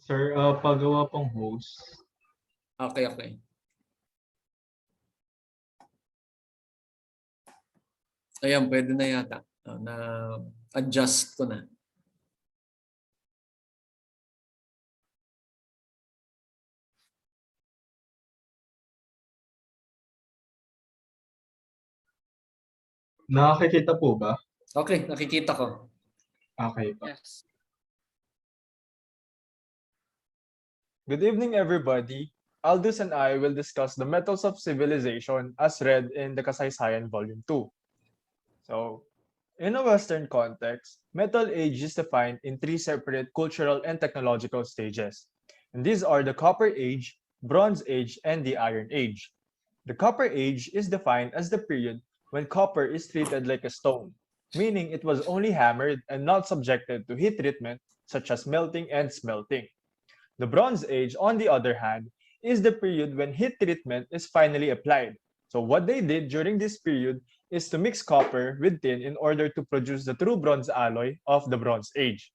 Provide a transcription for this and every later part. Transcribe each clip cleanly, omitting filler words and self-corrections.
Sir, pagawa pong host. Okay, okay. Ayan, pwede na yata. Na-adjust ko na. Nakakikita po ba? Okay, nakikita ko. Okay pa. Yes. Good evening, everybody. Aldous and I will discuss the metals of civilization as read in the Kasaysayan Volume 2. So, in a Western context, Metal Age is defined in three separate cultural and technological stages. And these are the Copper Age, Bronze Age, and the Iron Age. The Copper Age is defined as the period when copper is treated like a stone, meaning it was only hammered and not subjected to heat treatment such as melting and smelting. The Bronze Age, on the other hand, is the period when heat treatment is finally applied. So what they did during this period is to mix copper with tin in order to produce the true bronze alloy of the Bronze Age.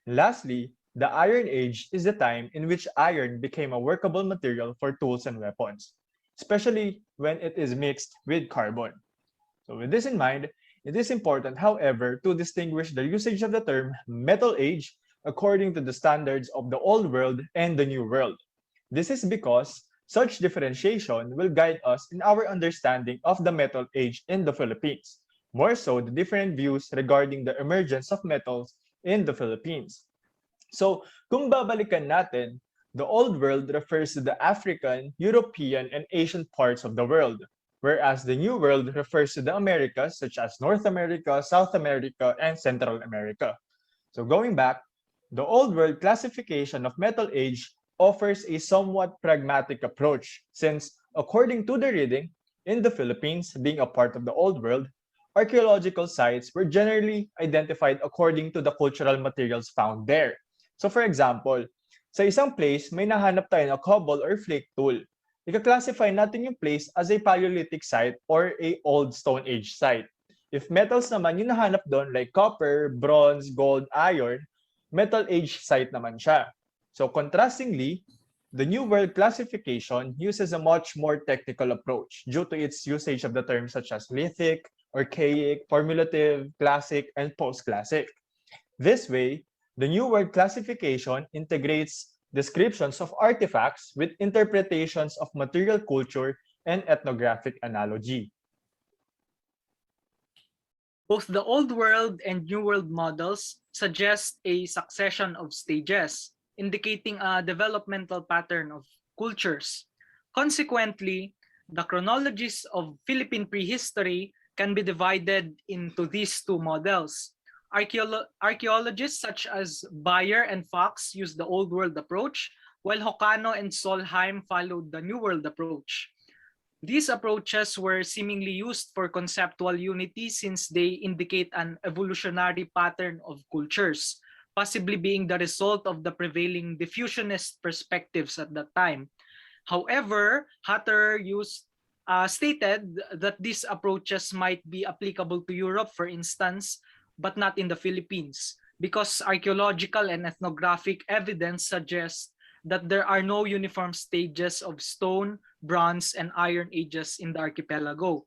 Lastly, the Iron Age is the time in which iron became a workable material for tools and weapons, especially when it is mixed with carbon. So with this in mind, it is important, however, to distinguish the usage of the term Metal Age according to the standards of the Old World and the New World. This is because such differentiation will guide us in our understanding of the Metal Age in the Philippines, more so the different views regarding the emergence of metals in the Philippines. So, kung babalikan natin, the Old World refers to the African, European, and Asian parts of the world, whereas the New World refers to the Americas, such as North America, South America, and Central America. So, going back, the Old World classification of Metal Age offers a somewhat pragmatic approach, since, according to the reading, in the Philippines, being a part of the Old World, archaeological sites were generally identified according to the cultural materials found there. So for example, sa isang place, may nahanap tayo na cobble or flake tool. Ika-classify natin yung place as a Paleolithic site or a Old Stone Age site. If metals naman yung nahanap doon like copper, bronze, gold, iron, Metal Age site naman siya. So contrastingly, the New World classification uses a much more technical approach due to its usage of the terms such as lithic, archaic, formulative, classic, and post-classic. This way, the New World classification integrates descriptions of artifacts with interpretations of material culture and ethnographic analogy. Both the Old World and New World models suggest a succession of stages, indicating a developmental pattern of cultures. Consequently, the chronologies of Philippine prehistory can be divided into these two models. Archaeologists such as Bayer and Fox use the Old World approach, while Hocano and Solheim followed the New World approach. These approaches were seemingly used for conceptual unity since they indicate an evolutionary pattern of cultures, possibly being the result of the prevailing diffusionist perspectives at that time. However, Hatter stated that these approaches might be applicable to Europe, for instance, but not in the Philippines, because archaeological and ethnographic evidence suggests that there are no uniform stages of stone, bronze, and iron ages in the archipelago.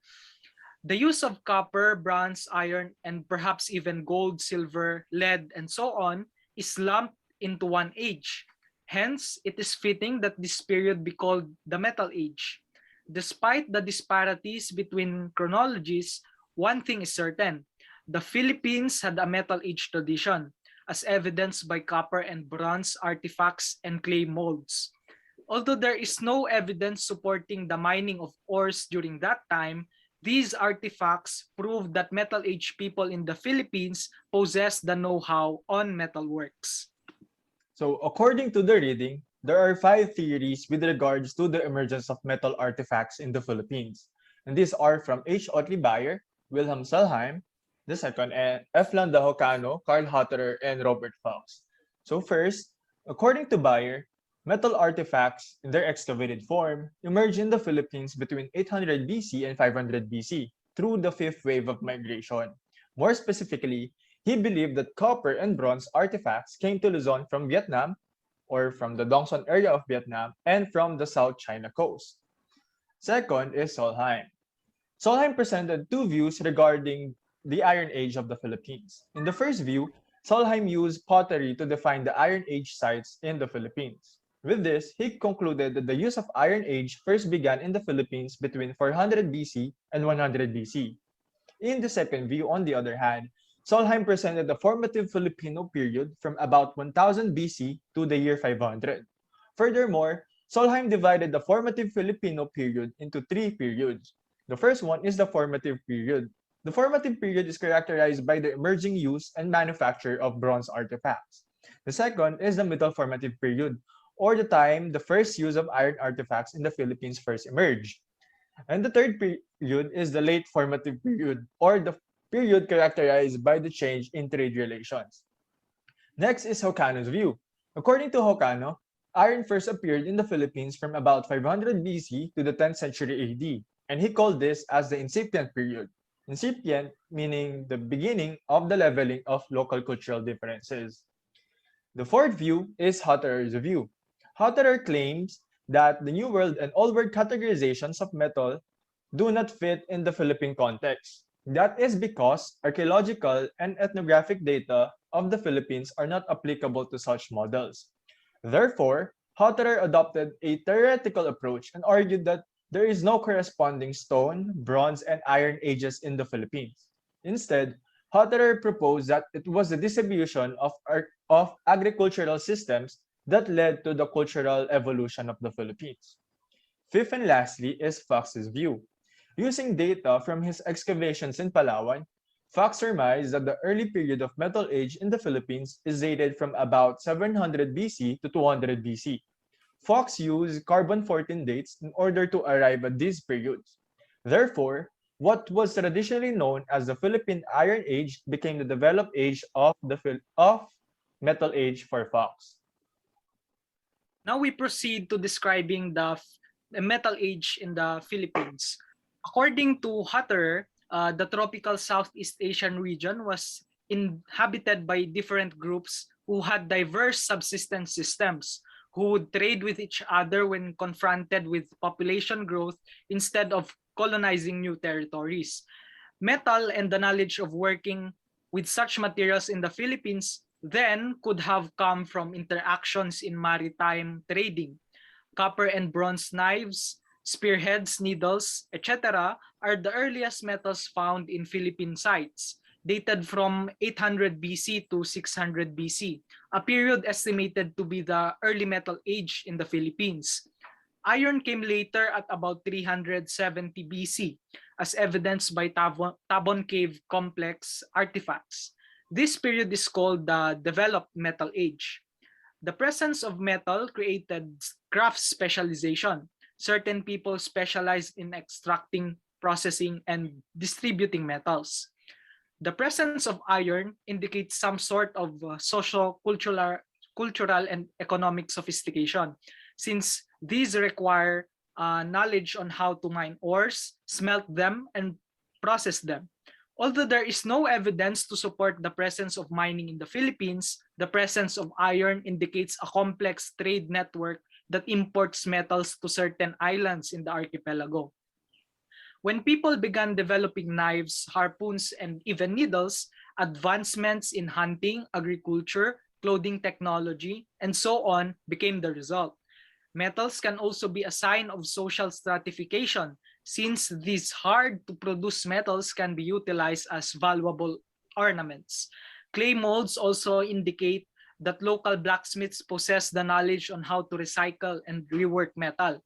The use of copper, bronze, iron, and perhaps even gold, silver, lead, and so on is lumped into one age. Hence, it is fitting that this period be called the Metal Age. Despite the disparities between chronologies, one thing is certain. The Philippines had a Metal Age tradition, as evidenced by copper and bronze artifacts and clay molds. Although there is no evidence supporting the mining of ores during that time, these artifacts prove that Metal Age people in the Philippines possessed the know-how on metalworks. So according to the reading, there are 5 theories with regards to the emergence of metal artifacts in the Philippines. And these are from H. Otley Bayer, Wilhelm Solheim, the second, and F. Landa Hocano, Karl Hotterer, and Robert Fox. So first, according to Bayer, metal artifacts in their excavated form emerged in the Philippines between 800 BC and 500 BC through the fifth wave of migration. More specifically, he believed that copper and bronze artifacts came to Luzon from Vietnam or from the Dongson area of Vietnam, and from the South China coast. Second is Solheim. Solheim presented two views regarding the Iron Age of the Philippines. In the first view, Solheim used pottery to define the Iron Age sites in the Philippines. With this, he concluded that the use of Iron Age first began in the Philippines between 400 BC and 100 BC. In the second view, on the other hand, Solheim presented the formative Filipino period from about 1000 BC to the year 500. Furthermore, Solheim divided the formative Filipino period into three periods. The first one is the formative period. The formative period is characterized by the emerging use and manufacture of bronze artifacts. The second is the middle formative period, or the time the first use of iron artifacts in the Philippines first emerged. And the third period is the late formative period, or the period characterized by the change in trade relations. Next is Hokano's view. According to Hokano, iron first appeared in the Philippines from about 500 BC to the 10th century AD, and he called this as the incipient period. Incipient meaning the beginning of the leveling of local cultural differences. The fourth view is Hutterer's view. Hutterer claims that the New World and Old World categorizations of metal do not fit in the Philippine context. That is because archaeological and ethnographic data of the Philippines are not applicable to such models. Therefore, Hutterer adopted a theoretical approach and argued that there is no corresponding stone, bronze, and iron ages in the Philippines. Instead, Hutterer proposed that it was the distribution of agricultural systems that led to the cultural evolution of the Philippines. Fifth and lastly is Fox's view. Using data from his excavations in Palawan, Fox surmised that the early period of Metal Age in the Philippines is dated from about 700 BC to 200 BC. Fox used carbon-14 dates in order to arrive at these periods. Therefore, what was traditionally known as the Philippine Iron Age became the developed age of Metal Age for Fox. Now we proceed to describing the Metal Age in the Philippines. According to Hutterer, the tropical Southeast Asian region was inhabited by different groups who had diverse subsistence systems, who would trade with each other when confronted with population growth instead of colonizing new territories. Metal and the knowledge of working with such materials in the Philippines then could have come from interactions in maritime trading. Copper and bronze knives, spearheads, needles, etc. are the earliest metals found in Philippine sites, dated from 800 BC to 600 BC, a period estimated to be the early Metal Age in the Philippines. Iron came later at about 370 BC, as evidenced by Tabon Cave complex artifacts. This period is called the Developed Metal Age. The presence of metal created craft specialization. Certain people specialized in extracting, processing, and distributing metals. The presence of iron indicates some sort of cultural and economic sophistication, since these require knowledge on how to mine ores, smelt them, and process them. Although there is no evidence to support the presence of mining in the Philippines, the presence of iron indicates a complex trade network that imports metals to certain islands in the archipelago. When people began developing knives, harpoons, and even needles, advancements in hunting, agriculture, clothing technology, and so on became the result. Metals can also be a sign of social stratification, since these hard-to-produce metals can be utilized as valuable ornaments. Clay molds also indicate that local blacksmiths possess the knowledge on how to recycle and rework metal.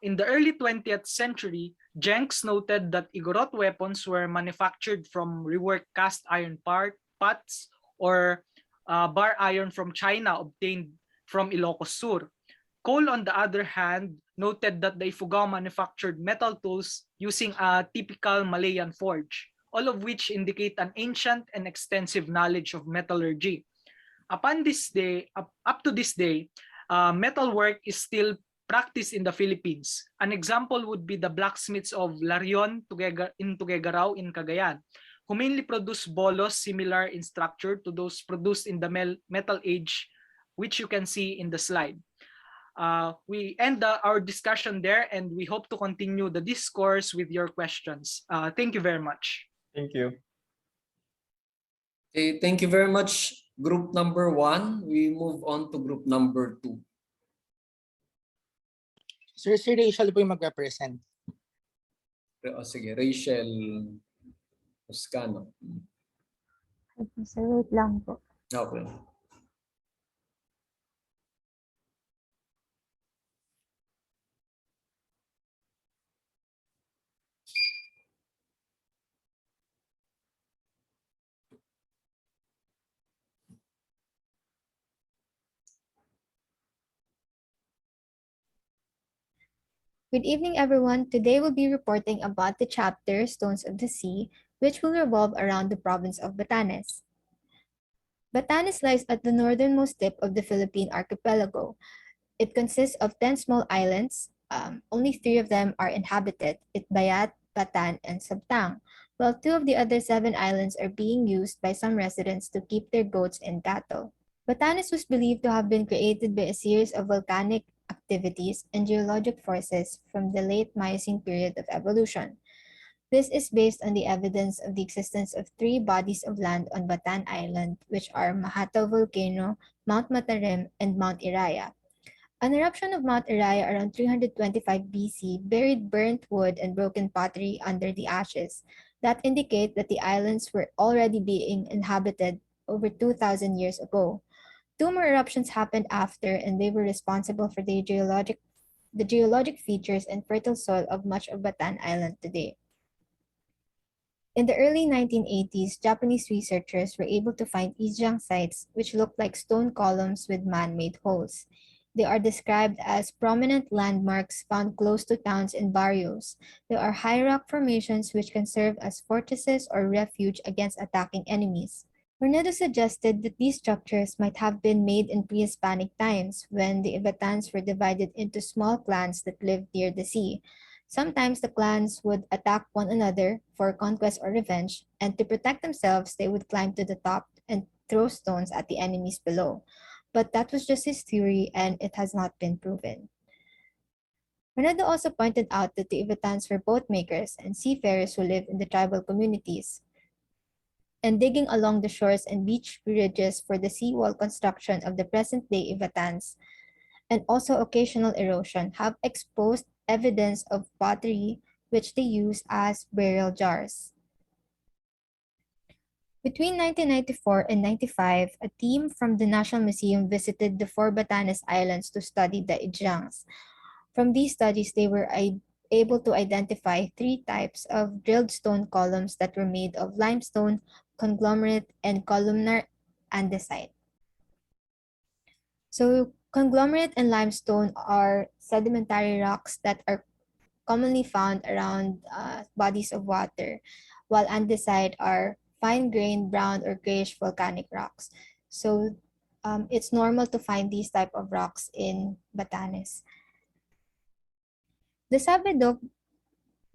In the early 20th century, Jenks noted that Igorot weapons were manufactured from reworked cast iron pots or bar iron from China obtained from Ilocos Sur. Cole, on the other hand, noted that the Ifugao manufactured metal tools using a typical Malayan forge, all of which indicate an ancient and extensive knowledge of metallurgy. Up to this day, metalwork is still practiced in the Philippines. An example would be the blacksmiths of Larion in Tuguegarao in Cagayan, who mainly produce bolos similar in structure to those produced in the Metal Age which you can see in the slide. We end our discussion there, and we hope to continue the discourse with your questions. Thank you very much. Thank you. Okay, thank you very much, group number 1. We move on to group number 2. Sir, si Rachel po yung mag-represent. Sige, Rachel Oscano. Okay, sir, wait lang po. Okay. Good evening, everyone. Today we'll be reporting about the chapter Stones of the Sea, which will revolve around the province of Batanes. Batanes lies at the northernmost tip of the Philippine archipelago. It consists of 10 small islands. Only 3 of them are inhabited: Itbayat, Batan, and Sabtang, while 2 of the other 7 islands are being used by some residents to keep their goats and cattle. Batanes was believed to have been created by a series of volcanic activities and geologic forces from the late Miocene period of evolution. This is based on the evidence of the existence of 3 bodies of land on Batan Island, which are Mahataw Volcano, Mount Matarim, and Mount Iraya. An eruption of Mount Iraya around 325 BC buried burnt wood and broken pottery under the ashes that indicate that the islands were already being inhabited over 2,000 years ago. 2 more eruptions happened after, and they were responsible for the geologic features and fertile soil of much of Batan Island today. In the early 1980s, Japanese researchers were able to find Ijang sites which looked like stone columns with man-made holes. They are described as prominent landmarks found close to towns and barrios. They are high rock formations which can serve as fortresses or refuge against attacking enemies. Hornedo suggested that these structures might have been made in pre-Hispanic times when the Ibatans were divided into small clans that lived near the sea. Sometimes the clans would attack one another for conquest or revenge, and to protect themselves, they would climb to the top and throw stones at the enemies below. But that was just his theory, and it has not been proven. Hornedo also pointed out that the Ibatans were boat makers and seafarers who lived in the tribal communities, and digging along the shores and beach bridges for the seawall construction of the present-day Ivatans, and also occasional erosion, have exposed evidence of pottery which they use as burial jars. Between 1994 and 95, a team from the National Museum visited the 4 Batanes Islands to study the Ijangs. From these studies, they were able to identify 3 types of drilled stone columns that were made of limestone, conglomerate, and columnar andesite. So conglomerate and limestone are sedimentary rocks that are commonly found around bodies of water, while andesite are fine-grained brown or grayish volcanic rocks. So it's normal to find these type of rocks in Batanes. The Sabedog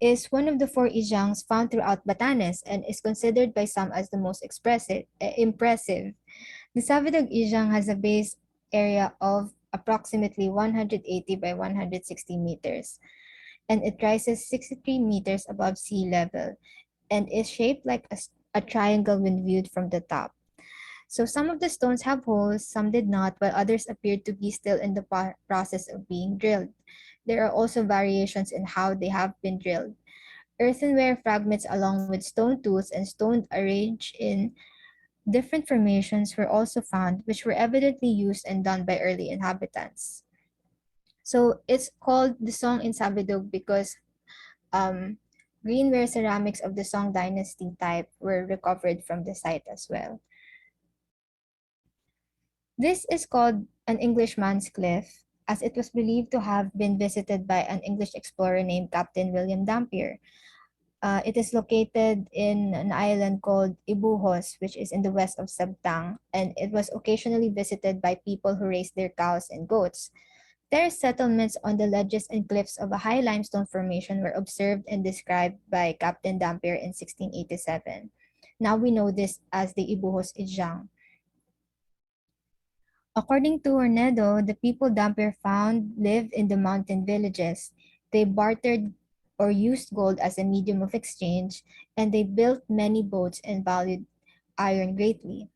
is one of the 4 Ijangs found throughout Batanes and is considered by some as the most impressive. The Sabedog Ijang has a base area of approximately 180 by 160 meters, and it rises 63 meters above sea level and is shaped like a triangle when viewed from the top. So some of the stones have holes, some did not, while others appeared to be still in the process of being drilled. There are also variations in how they have been drilled. Earthenware fragments along with stone tools and stones arranged in different formations were also found, which were evidently used and done by early inhabitants. So it's called the Song in Sabedog because greenware ceramics of the Song dynasty type were recovered from the site as well. This is called an Englishman's Cliff, as it was believed to have been visited by an English explorer named Captain William Dampier. It is located in an island called Ibuhos, which is in the west of Sabtang, and it was occasionally visited by people who raised their cows and goats. Terrace settlements on the ledges and cliffs of a high limestone formation were observed and described by Captain Dampier in 1687. Now we know this as the Ibuhos Ijang. According to Ornedo, the people Dampier found lived in the mountain villages. They bartered or used gold as a medium of exchange, and they built many boats and valued iron greatly.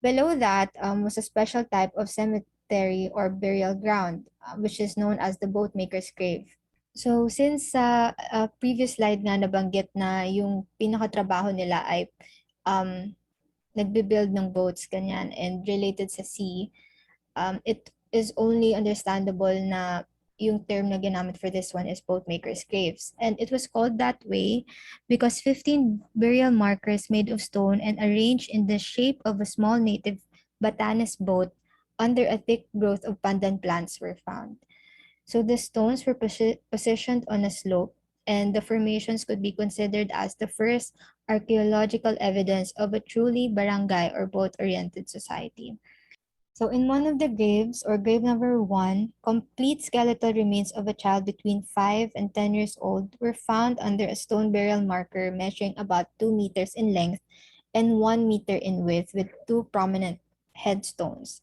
Below that was a special type of cemetery or burial ground, which is known as the boatmaker's grave. So since sa previous slide nga nabanggit na yung pinakatrabaho nila ay um, nagbe-build ng boats, ganyan, and related sa sea, it is only understandable na yung term na ginamit for this one is boatmaker's graves. And it was called that way because 15 burial markers made of stone and arranged in the shape of a small native Batanes boat under a thick growth of pandan plants were found. So the stones were positioned on a slope, and the formations could be considered as the first archaeological evidence of a truly barangay or boat-oriented society. So in one of the graves, or grave number 1, complete skeletal remains of a child between 5 and 10 years old were found under a stone burial marker measuring about 2 meters in length and 1 meter in width with 2 prominent headstones.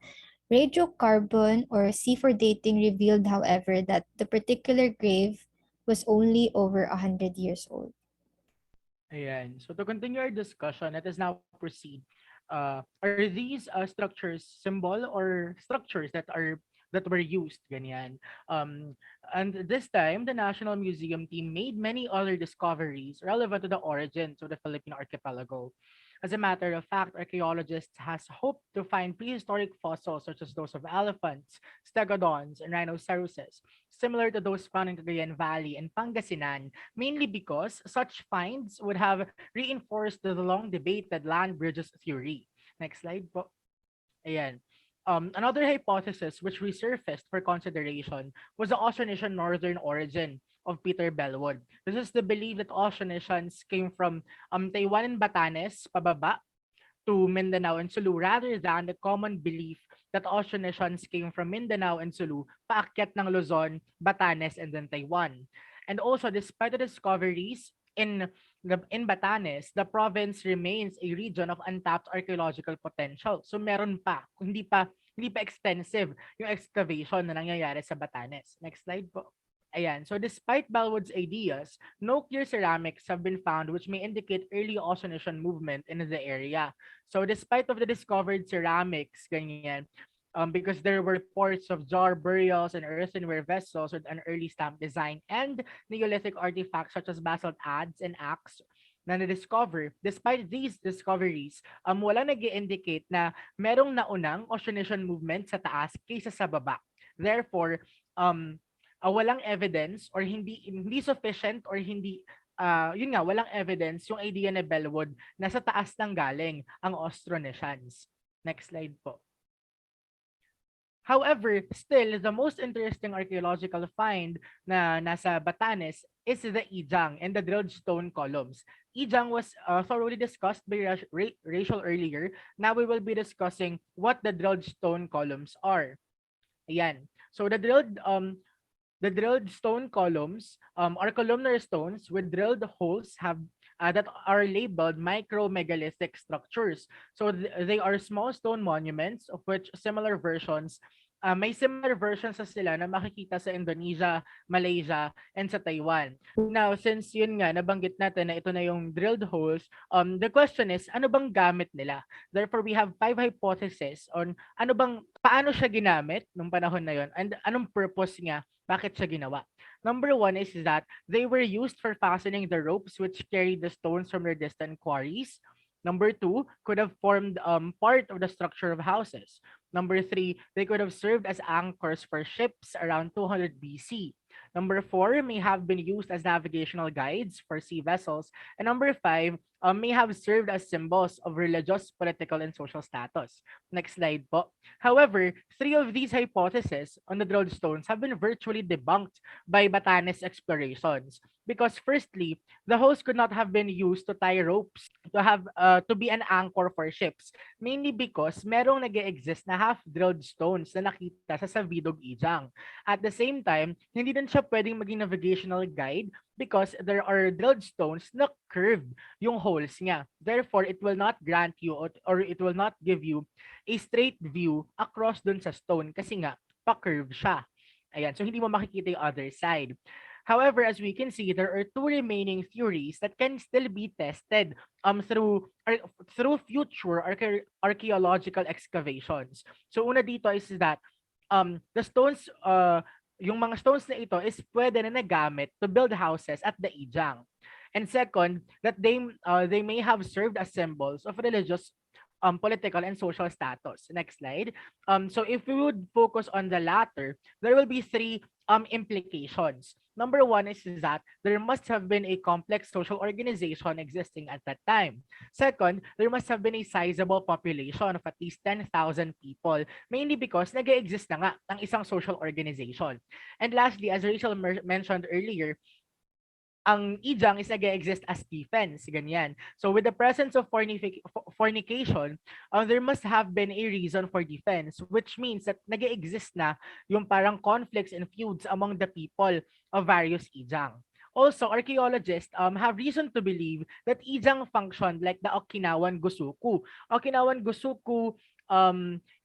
Radiocarbon or C4 dating revealed, however, that the particular grave was only over 100 years old. Ayan. So to continue our discussion, let us now proceed. Are these structures symbol or structures that were used? Ganyan. And this time, the National Museum team made many other discoveries relevant to the origins of the Philippine archipelago. As a matter of fact, archaeologists has hoped to find prehistoric fossils such as those of elephants, stegodons, and rhinoceroses, similar to those found in Cagayan Valley and Pangasinan, mainly because such finds would have reinforced the long-debated land bridges theory. Next slide po. Ayan. Another hypothesis which resurfaced for consideration was the Austronesian northern origin of Peter Bellwood. This is the belief that Austronesians came from Taiwan and Batanes, pababa, to Mindanao and Sulu, rather than the common belief that Austronesians came from Mindanao and Sulu, paakyat ng Luzon, Batanes, and then Taiwan. And also, despite the discoveries in Batanes, the province remains a region of untapped archaeological potential. So meron pa, hindi pa extensive yung excavation na nangyayari sa Batanes. Next slide po. Ayan. So despite Bellwood's ideas, no clear ceramics have been found which may indicate early Austronesian movement in the area. So despite of the discovered ceramics, ganyan, because there were reports of jar burials and earthenware vessels with an early stamp design and Neolithic artifacts such as basalt adze and axe na na-discover. Despite these discoveries, wala nag-indicate na merong naunang Austronesian movement sa taas kaysa sa baba. Therefore, walang evidence or hindi sufficient or hindi yun nga, walang evidence yung idea ni Bellwood na sa taas nang galing ang Austronesians. Next slide po. However, still, the most interesting archaeological find na nasa Batanes is the Ijang and the drilled stone columns. Ijang was thoroughly discussed by Rachel earlier. Now we will be discussing what the drilled stone columns are. Ayan. So the drilled stone columns are columnar stones with drilled holes that are labeled micromegalithic structures. So they are small stone monuments of which similar versions, may similar versions sa sila na makikita sa Indonesia, Malaysia, and sa Taiwan. Now, since yun nga, nabanggit natin na ito na yung drilled holes, the question is, ano bang gamit nila? Therefore, we have 5 hypotheses on paano siya ginamit nung panahon na yun, and anong purpose niya, bakit siya ginawa. Number 1 is that they were used for fastening the ropes which carried the stones from their distant quarries. Number 2, could have formed part of the structure of houses. Number 3, they could have served as anchors for ships around 200 BC. Number 4, may have been used as navigational guides for sea vessels. And number 5, may have served as symbols of religious, political, and social status. Next slide po. However, 3 of these hypotheses on the drilled stones have been virtually debunked by Batanes explorations. Because firstly, the holes could not have been used to tie ropes to be an anchor for ships. Mainly because merong nag-exist na half-drilled stones na nakita sa Savidog Ijang. At the same time, hindi din siya pwedeng maging navigational guide because there are drilled stones na curved yung holes niya. Therefore, it will not grant you or it will not give you a straight view across dun sa stone kasi nga pa-curve siya. Ayan, so hindi mo makikita yung other side. However, as we can see, there are two remaining theories that can still be tested through future archaeological excavations. So una dito is that the stones yung mga stones na ito is pwede na nagamit to build houses at the Ijang. And second, that they may have served as symbols of religious, political and social status. Next slide. So if we would focus on the latter, there will be three implications. Number one is that there must have been a complex social organization existing at that time. Second, there must have been a sizable population of at least 10,000 people, mainly because nag-exist na nga ang isang social organization. And lastly, as Rachel mentioned earlier, ang Ijang is nag-exist as defense, ganyan. So with the presence of fornication, there must have been a reason for defense, which means that nag-exist na yung parang conflicts and feuds among the people of various Ijang. Also, archaeologists have reason to believe that Ijang functioned like the Okinawan Gusuku. Okinawan Gusuku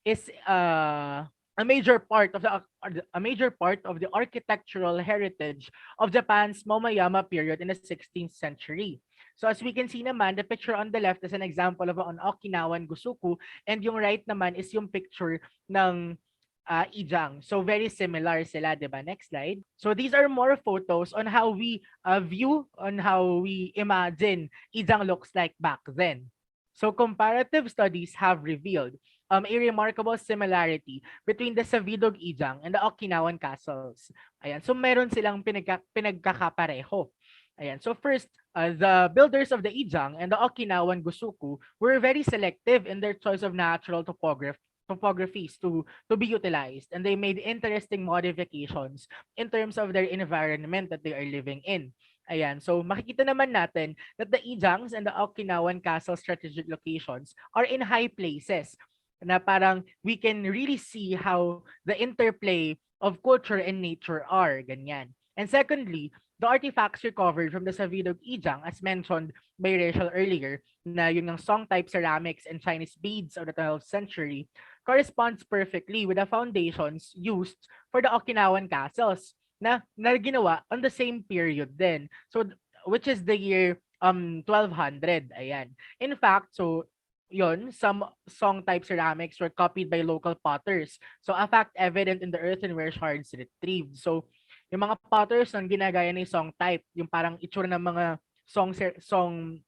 is a major part of the architectural heritage of Japan's Momoyama period in the 16th century. So as we can see naman, the picture on the left is an example of an Okinawan Gusuku, and yung right naman is yung picture ng Ijang. So very similar sila, di ba? Next slide. So these are more photos on how we imagine Ijang looks like back then. So comparative studies have revealed a remarkable similarity between the Savidog Ijang and the Okinawan castles. Ayan, so meron silang pinagkakapareho. Ayan, so first, the builders of the Ijang and the Okinawan Gusuku were very selective in their choice of natural topographies to be utilized, and they made interesting modifications in terms of their environment that they are living in. Ayan, so makikita naman natin that the Ijangs and the Okinawan castle strategic locations are in high places na parang we can really see how the interplay of culture and nature are, ganyan. And secondly, the artifacts recovered from the Savidog Ijang, as mentioned by Rachel earlier, na yun ng song-type ceramics and Chinese beads of the 12th century, corresponds perfectly with the foundations used for the Okinawan castles na ginawa on the same period then. So, which is the year 1200. Ayan. In fact, so yon, some song-type ceramics were copied by local potters. So, a fact evident in the earthenware shards retrieved. So, yung mga potters ang ginagaya ni song-type, yung parang itsura ng mga song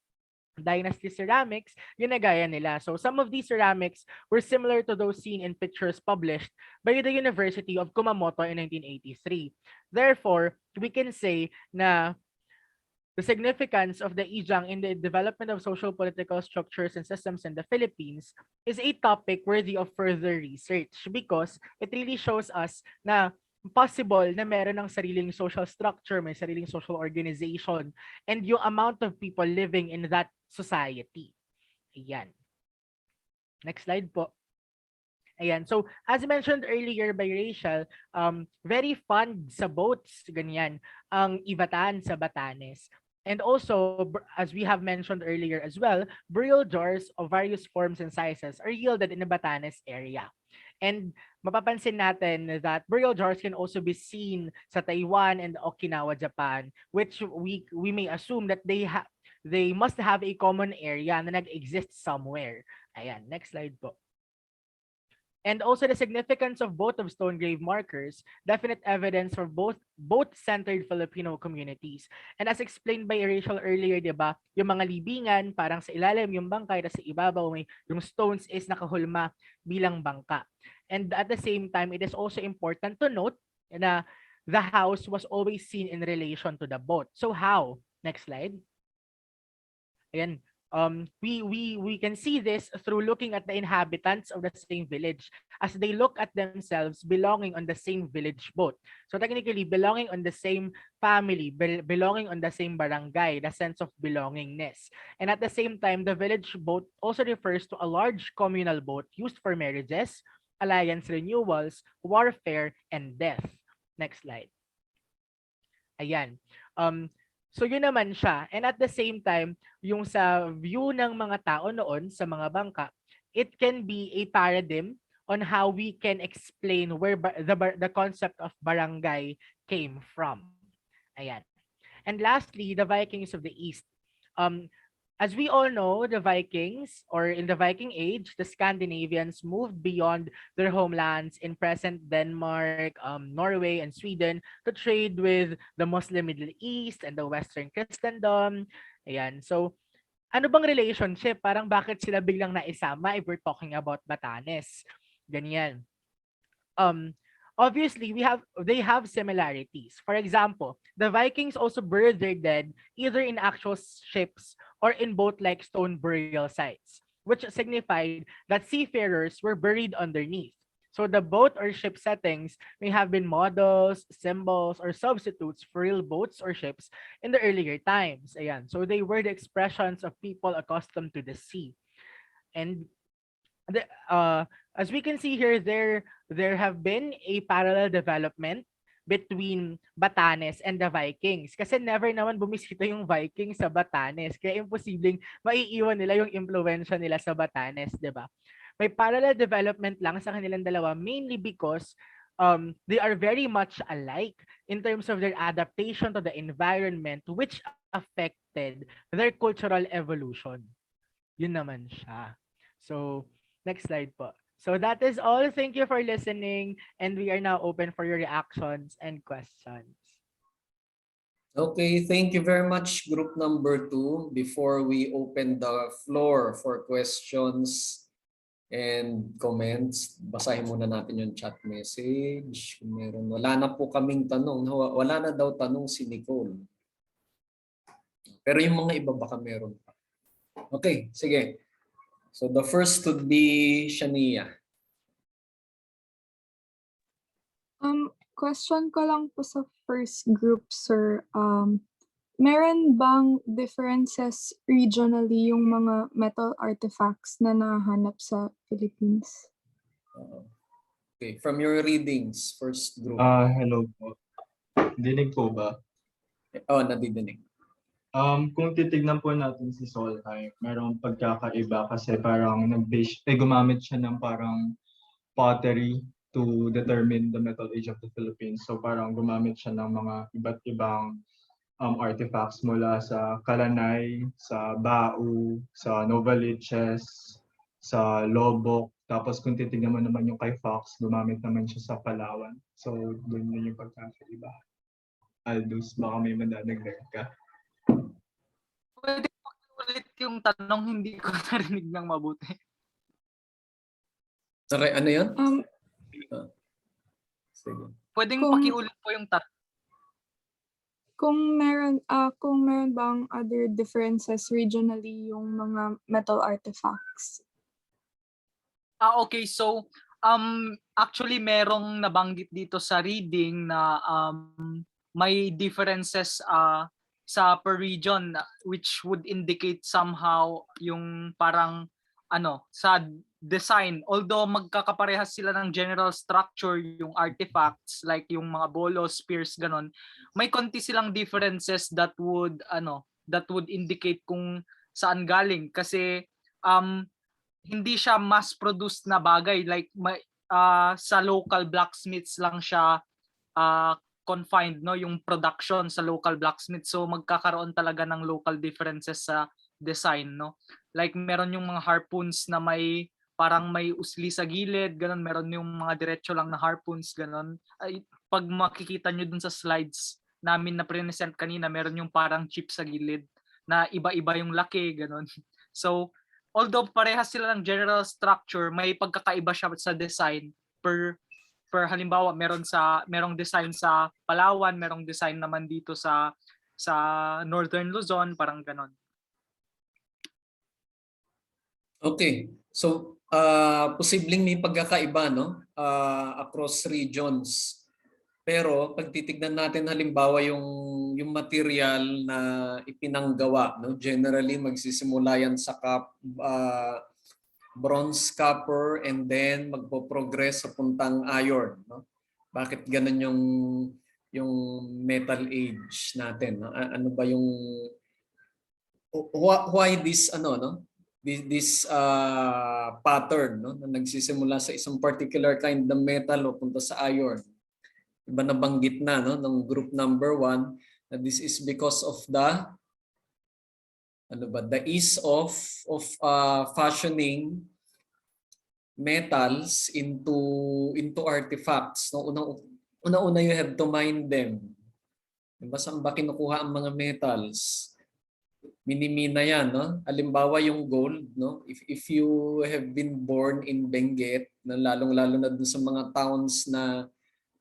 dynasty ceramics, ginagaya nila. So, some of these ceramics were similar to those seen in pictures published by the University of Kumamoto in 1983. Therefore, we can say na the significance of the Ijang in the development of social political structures and systems in the Philippines is a topic worthy of further research because it really shows us na possible na meron ng sariling social structure, may sariling social organization, and yung amount of people living in that society. Ayan. Next slide po. Ayan. So, as mentioned earlier by Rachel, very fond sa boats, ganyan, ang Ivatan sa Batanes. And also, as we have mentioned earlier as well, burial jars of various forms and sizes are yielded in the Batanes area. And mapapansin natin that burial jars can also be seen sa Taiwan and Okinawa, Japan, which we may assume that they must have a common area na nag-exist somewhere. Ayan, next slide po. And also the significance of both of stone grave markers, definite evidence for both centered Filipino communities. And as explained by Rachel earlier, di ba, yung mga libingan, parang sa ilalim yung bangkay, tapos sa ibabaw yung stones is nakahulma bilang bangka. And at the same time, it is also important to note na the house was always seen in relation to the boat. So how? Next slide. Ayan. We can see this through looking at the inhabitants of the same village as they look at themselves belonging on the same village boat. So technically, belonging on the same family, belonging on the same barangay, the sense of belongingness. And at the same time, the village boat also refers to a large communal boat used for marriages, alliance renewals, warfare, and death. Next slide. Ayan. So yun naman siya. And at the same time, yung sa view ng mga tao noon sa mga bangka, it can be a paradigm on how we can explain where the concept of barangay came from. Ayan. And lastly, the Vikings of the East. As we all know, the Vikings, or in the Viking Age, the Scandinavians moved beyond their homelands in present Denmark, Norway, and Sweden to trade with the Muslim Middle East and the Western Christendom. Ayan. So, ano bang relationship? Parang bakit sila biglang naisama if we're talking about Batanes? Ganyan. Obviously they have similarities. For example, the Vikings also buried their dead either in actual ships or in boat-like stone burial sites, which signified that seafarers were buried underneath. So the boat or ship settings may have been models, symbols, or substitutes for real boats or ships in the earlier times. Ayan. So they were the expressions of people accustomed to the sea. And as we can see here, there have been a parallel development between Batanes and the Vikings. Kasi never naman bumisita yung Vikings sa Batanes. Kaya imposibleng maiiwan nila yung impluwensya nila sa Batanes, di ba? May parallel development lang sa kanilang dalawa, mainly because they are very much alike in terms of their adaptation to the environment, which affected their cultural evolution. Yun naman siya. So, next slide po. So that is all. Thank you for listening, and we are now open for your reactions and questions. Okay, thank you very much, group number 2. Before we open the floor for questions and comments, basahin muna natin yung chat message. Kung meron, wala na po kaming tanong. Wala na daw tanong si Nicole. Pero yung mga iba baka meron pa. Okay, sige. So the first would be Shania. Question ko lang po sa first group, sir. Meron bang differences regionally yung mga metal artifacts na nahanap sa Philippines? Okay, from your readings, first group. Hello po. Dinig po ba? Oh, nadidinig. Kung titignan po natin si Solheim, merong pagkakaiba kasi parang gumamit siya ng parang pottery to determine the metal age of the Philippines. So parang gumamit siya ng mga iba't ibang artifacts mula sa Kalanay, sa Bau, sa Novaliches, sa Lobok. Tapos kung titignan mo naman yung kay Fox, gumamit naman siya sa Palawan. So doon yun yung pagkakaiba. Aldous, baka may madadagdag ka. Pwede ulit yung tanong, hindi ko narinig ng mabuti. Sorry, ano yun? Sige. Pwedeng Kung- pakiulit po yung tanong. Kung meron bang other differences regionally yung mga metal artifacts? Okay, so actually merong nabanggit dito sa reading na may differences sa per region, which would indicate somehow yung parang sa design, although magkakaparehas sila ng general structure, yung artifacts like yung mga bolos, spears, ganon, may konti silang differences that would indicate kung saan galing, kasi hindi siya mass produced na bagay, like sa local blacksmiths lang siya confined, no, yung production sa local blacksmith. So magkakaroon talaga ng local differences sa design, no, like meron yung mga harpoons na may parang may usli sa gilid, ganun, meron yung mga diretso lang na harpoons, ganun. Ay, pag makikita nyo dun sa slides namin na present kanina, meron yung parang chip sa gilid na iba-iba yung laki, ganun. So although parehas sila ng general structure, may pagkakaiba siya sa design per halimbawa merong design sa Palawan, merong design naman dito sa Northern Luzon, parang ganon. Okay. So posibleng may pagkakaiba, no? Across regions. Pero pag titignan natin halimbawa yung material na ipinanggawa, no? Generally magsisimula yan sa bronze, copper, and then magpo-progress sa puntang iron, no? Bakit ganun yung metal age natin. No? Ano ba yung why this ano no? This pattern no na nagsisimula sa isang particular kind ng metal o punta sa iron. Iba nabanggit na no ng group number 1 na this is because of the the ease of fashioning metals into artifacts. No, una you have to mine them. Diba saan ba kinukuha ang mga metals? Minimina yan, no? Halimbawa yung gold, no? If you have been born in Benguet, na lalong-lalo na dun sa mga towns na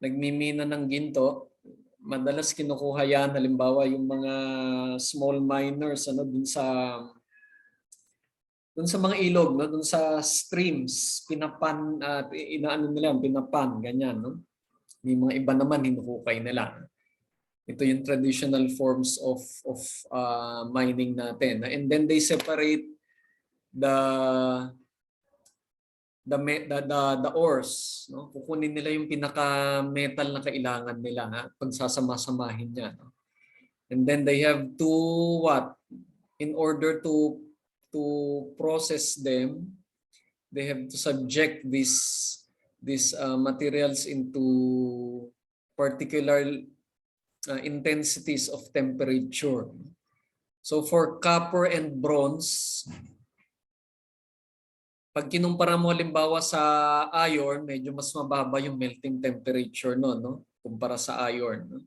nagmimina ng ginto, madalas kinukuha yan, halimbawa yung mga small miners ano dun sa mga ilog, no? Dun sa streams, pinapan at inaano nila, pinapan ganyan, no? May mga iba naman hinukukay nila. Ito yung traditional forms of mining natin. And then they separate the ores, no? Kukunin nila yung pinaka metal na kailangan nila, ha? Pagsasama-samahin niya, no? And then they have to in order to process them, they have to subject these materials into particular intensities of temperature. So for copper and bronze, pag kinumpara mo halimbawa sa iron, medyo mas mababa yung melting temperature no kumpara sa iron. No?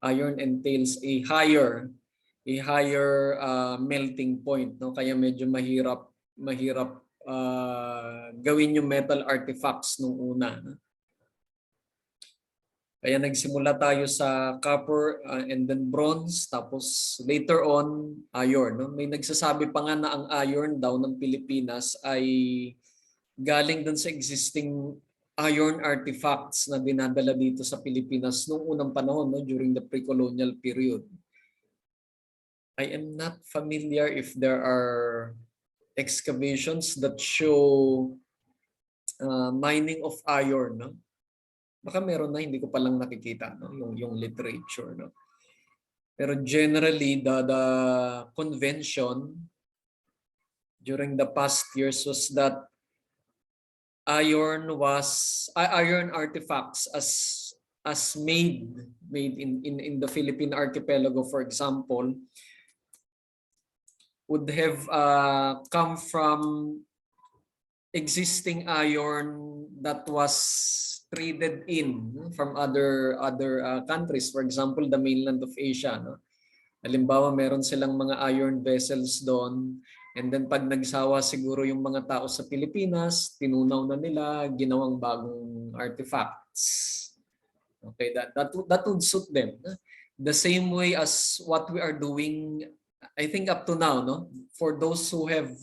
Iron entails a higher melting point, no? Kaya medyo mahirap gawin yung metal artifacts nung una. No? Kaya nagsimula tayo sa copper and then bronze, tapos later on iron. No? May nagsasabi pa nga na ang iron daw ng Pilipinas ay galing dun sa existing iron artifacts na dinadala dito sa Pilipinas noong unang panahon, no? During the pre-colonial period. I am not familiar if there are excavations that show mining of iron. No? Baka meron na, hindi ko palang nakikita, no? yung literature. No? Pero generally, the convention during the past years was that iron artifacts as made in the Philippine archipelago, for example, would have come from existing iron that was traded in from other countries, for example the mainland of Asia, no? Halimbawa meron silang mga iron vessels doon, and then pag nagsawa siguro yung mga tao sa Pilipinas, tinunaw na nila, ginawang bagong artifacts. Okay, that would suit them. The same way as what we are doing, I think up to now, no? For those who have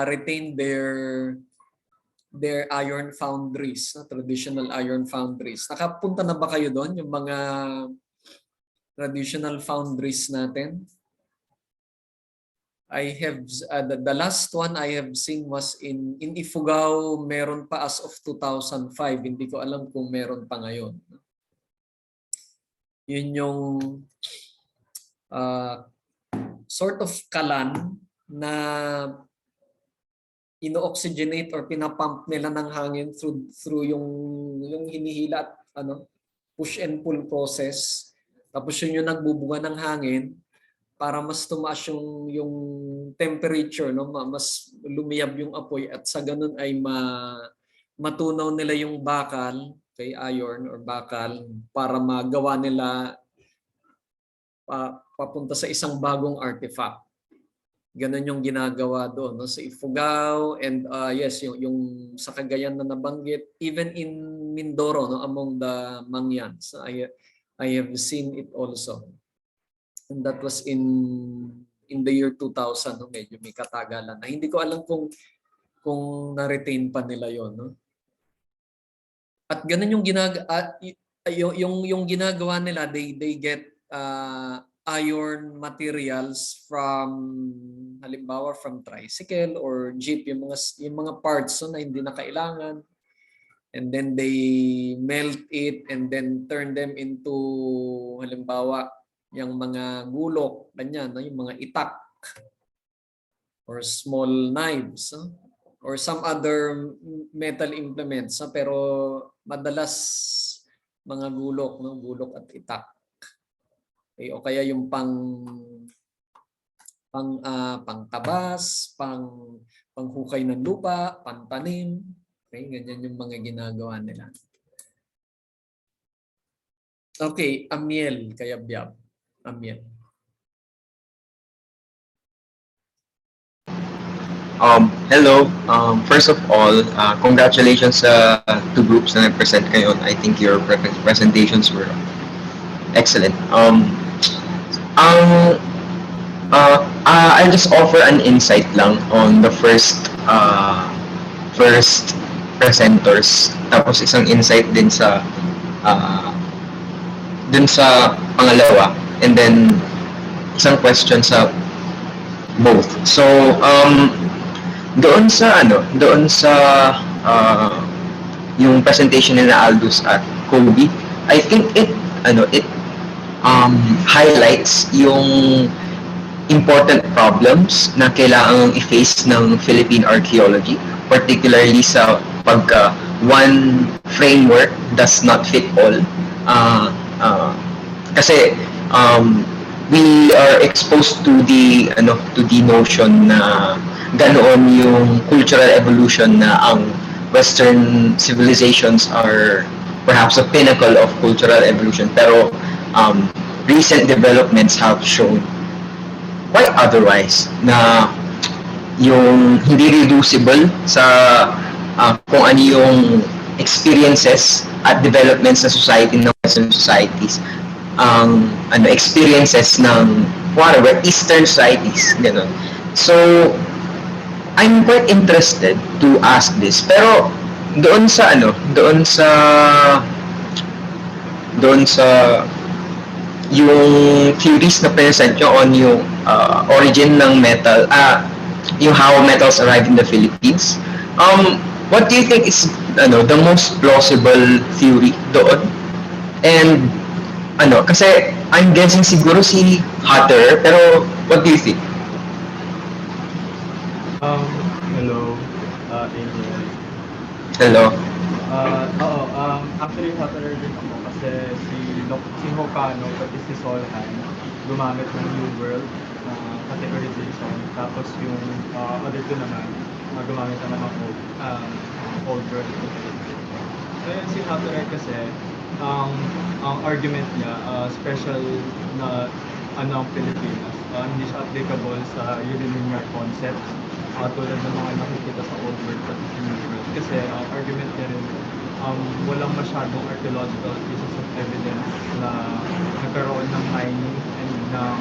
retained their iron foundries, traditional iron foundries. Nakapunta na ba kayo doon, yung mga traditional foundries natin? I have the last one I have seen was in Ifugao, meron pa as of 2005. Hindi ko alam kung meron pa ngayon. Yun yung sort of kalan na ino-oxygenate or pinapump nila ng hangin through yung hinihila at push and pull process. Tapos yun yung nagbubunga ng hangin para mas tumaas yung temperature, no? Mas lumiyab yung apoy at sa ganun ay matunaw nila yung bakal, kay iron or bakal, para magawa nila papunta sa isang bagong artifact. Ganun yung ginagawa doon, no? Sa Ifugao and yes, yung sa Cagayan na nabanggit, even in Mindoro, no, among the Mangyans, I have seen it also. And that was in the year 2000, no? Medyo may katagalan na. Hindi ko alam kung na-retain pa nila yon, no? At ganun yung yung ginagawa nila, they get iron materials from halimbawa from tricycle or jeep, yung mga parts, no, na hindi na kailangan. and then they melt it and then turn them into, halimbawa, yung mga gulok, ganyan, no? Yung mga itak or small knives, no? Or some other metal implements, no? Pero madalas mga gulok, no? Gulok at itak. Okay, o kaya yung pangtabas, panghukay ng lupa, pantanim. Okay, ganyan yung mga ginagawa nila. Okay, Amiel, kaya Biab. Amiel. Hello. First of all, congratulations sa two groups na nag-present kayo. I think your presentations were excellent. I'll just offer an insight lang on the first presenters. Tapos isang insight din sa pangalawa, and then isang question sa both. So doon sa yung presentation nila Aldous at Kobe, I think it highlights yung important problems na kailangang i-face ng Philippine archaeology, particularly sa pagka one framework does not fit all. Kasi we are exposed to the notion na ganoon yung cultural evolution, na ang Western civilizations are perhaps a pinnacle of cultural evolution, pero recent developments have shown quite otherwise, na yung hindi reducible sa kung ano yung experiences at developments sa society ng Western societies, ang experiences ng whatever Eastern societies, gano'n. So I'm quite interested to ask this, pero doon sa yung theories na present nyo on yung origin ng metal, yung how metals arrive in the Philippines, what do you think is the most plausible theory doon? And kasi I'm guessing siguro si Hatter, pero what do you think? Hello, Angel. Hello. Actually, Hatter din ako kasi si Hokano pati si Solheim gumamit ng New World na categorization, tapos yung other two naman gumamit naman ng Old World categorization. So yun, si Hatter kasi ang argument niya, special na ang Pilipinas, hindi siya applicable sa unilinear concept tulad ng mga nakikita sa Old World at sa New World. Kasi ang argument niya rin, walang masyadong archaeological pieces of evidence na nagkaroon ng mining and ng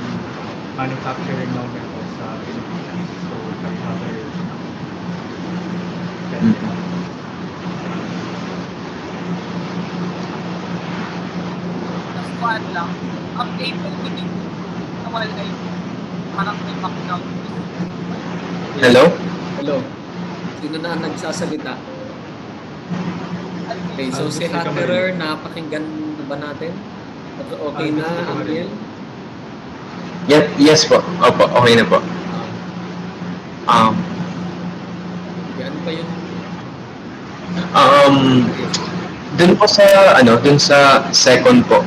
manufacturing ng metals sa Pilipinas. So, kay Hatter, Kuan lang, update ko din nawala yung parang may background. Hello? Hello. Sino na ang nagsasalita? Okay, so si si Camarillo. Hatterer, napakinggan na ba natin? Okay na, si Camarillo. Amiel? Yes po. Opo, okay na po. Yan pa yun. Dun sa second po.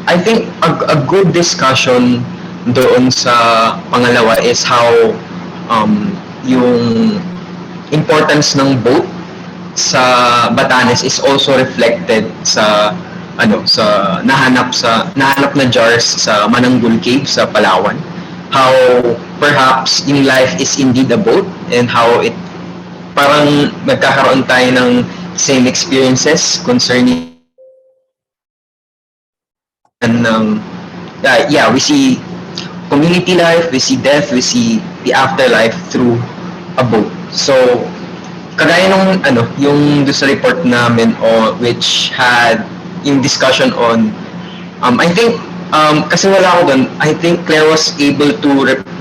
I think a good discussion doon sa pangalawa is how yung importance ng boat sa Batanes is also reflected sa nahanap na jars sa Mananggul Cave sa Palawan. How perhaps yung life is indeed a boat, and how it parang nagkakaroon tayo ng same experiences concerning we see community life, we see death, we see the afterlife through a boat. So kagaya nung yung sa report namin which had yung discussion on I think kasi wala ako doon, I think Claire was able to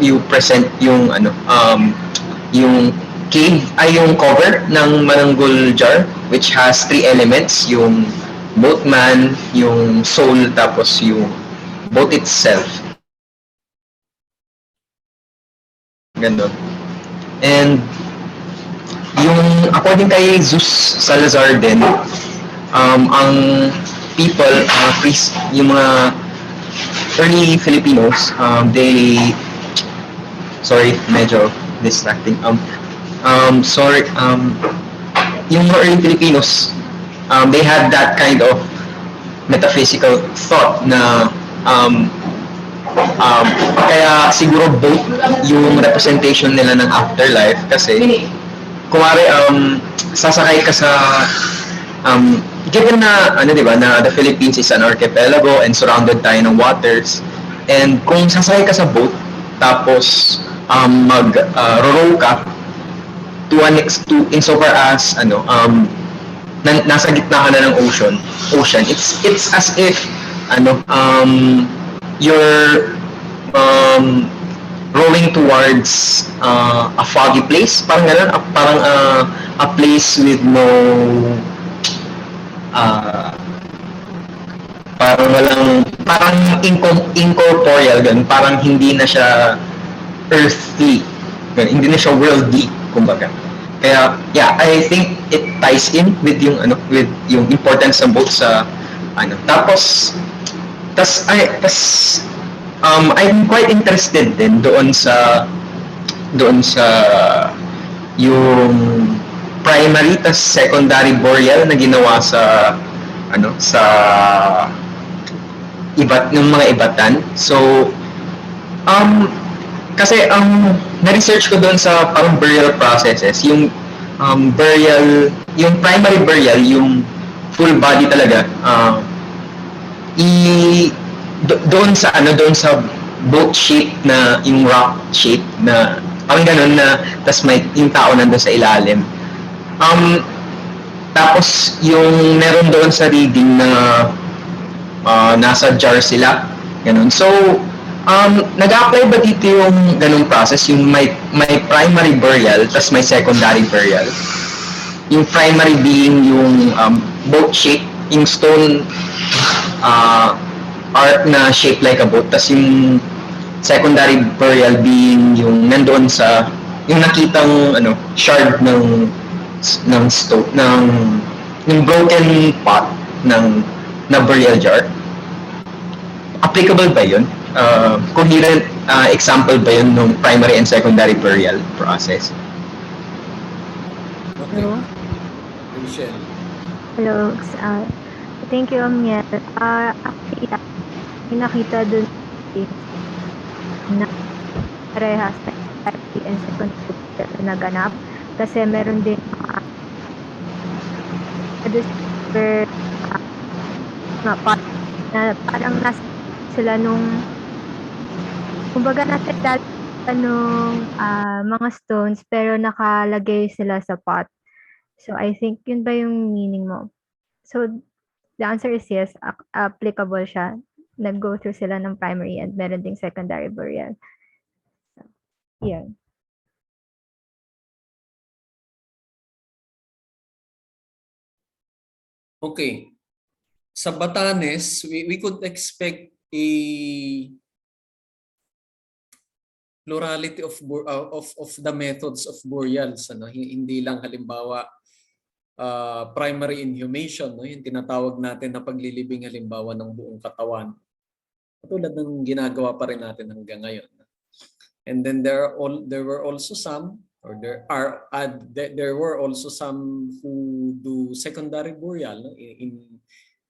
you present yung yung cave ay yung cover ng Mananggul jar, which has three elements, yung boatman, yung soul, tapos yung boat itself. Ganun. And yung according kay Zeus Salazar din, ang people, yung mga early Filipinos, sorry, medyo distracting. Yung mga early Filipinos, they had that kind of metaphysical thought na kaya siguro both yung representation nila ng afterlife kasi kumari sasakay ka sa given na di ba na the Philippines is an archipelago and surrounded tayo ng waters, and kung sasakay ka sa boat tapos row ka to insofar as nasa gitna ka na ng ocean, it's as if you're rowing towards a foggy place, parang ganun, parang a place with no parang incorporeal, ganun, parang hindi na siya earthly, ganun, hindi na siya worldly, kumbaga. Kaya yeah, I think it ties in with yung with yung importance ng boat sa tapos I'm quite interested din doon sa yung primary tas secondary burial na ginawa sa sa ng mga ibatan. So kasi na-research ko doon sa parang burial processes, yung burial, yung primary burial, yung full body talaga, doon sa boat shape na yung rock shape na parang ganun na tas may yung tao nandun sa ilalim. Tapos yung meron doon sa reading na nasa jar sila, ganun. So nag-apply ba dito yung ganung process, yung may primary burial tas may secondary burial? Yung primary being yung boat shape, yung stone art na shape like a boat, tas yung secondary burial being yung nandoon sa yung nakitang shard ng stone ng broken pot na burial jar. Applicable ba yun? Coherent example ba yun ng primary and secondary burial process? Okay. Hello? Michelle. Hello. Thank you, Amiel. Actually, may nakita dun na parehas na primary and secondary na ganap. Kasi meron din na parang nasa sila nung kumbaga nasa nung mga stones pero nakalagay sila sa pot. So I think yun ba yung meaning mo? So the answer is yes, applicable siya. Nag-go through sila ng primary and meron ding secondary burial. So, yeah. Okay. Sa Batanes, we could expect a plurality of the methods of burials, hindi lang halimbawa primary inhumation, yung tinatawag natin na paglilibing halimbawa ng buong katawan, katulad ng ginagawa pa rin natin hanggang ngayon. And then there were also some who do secondary burial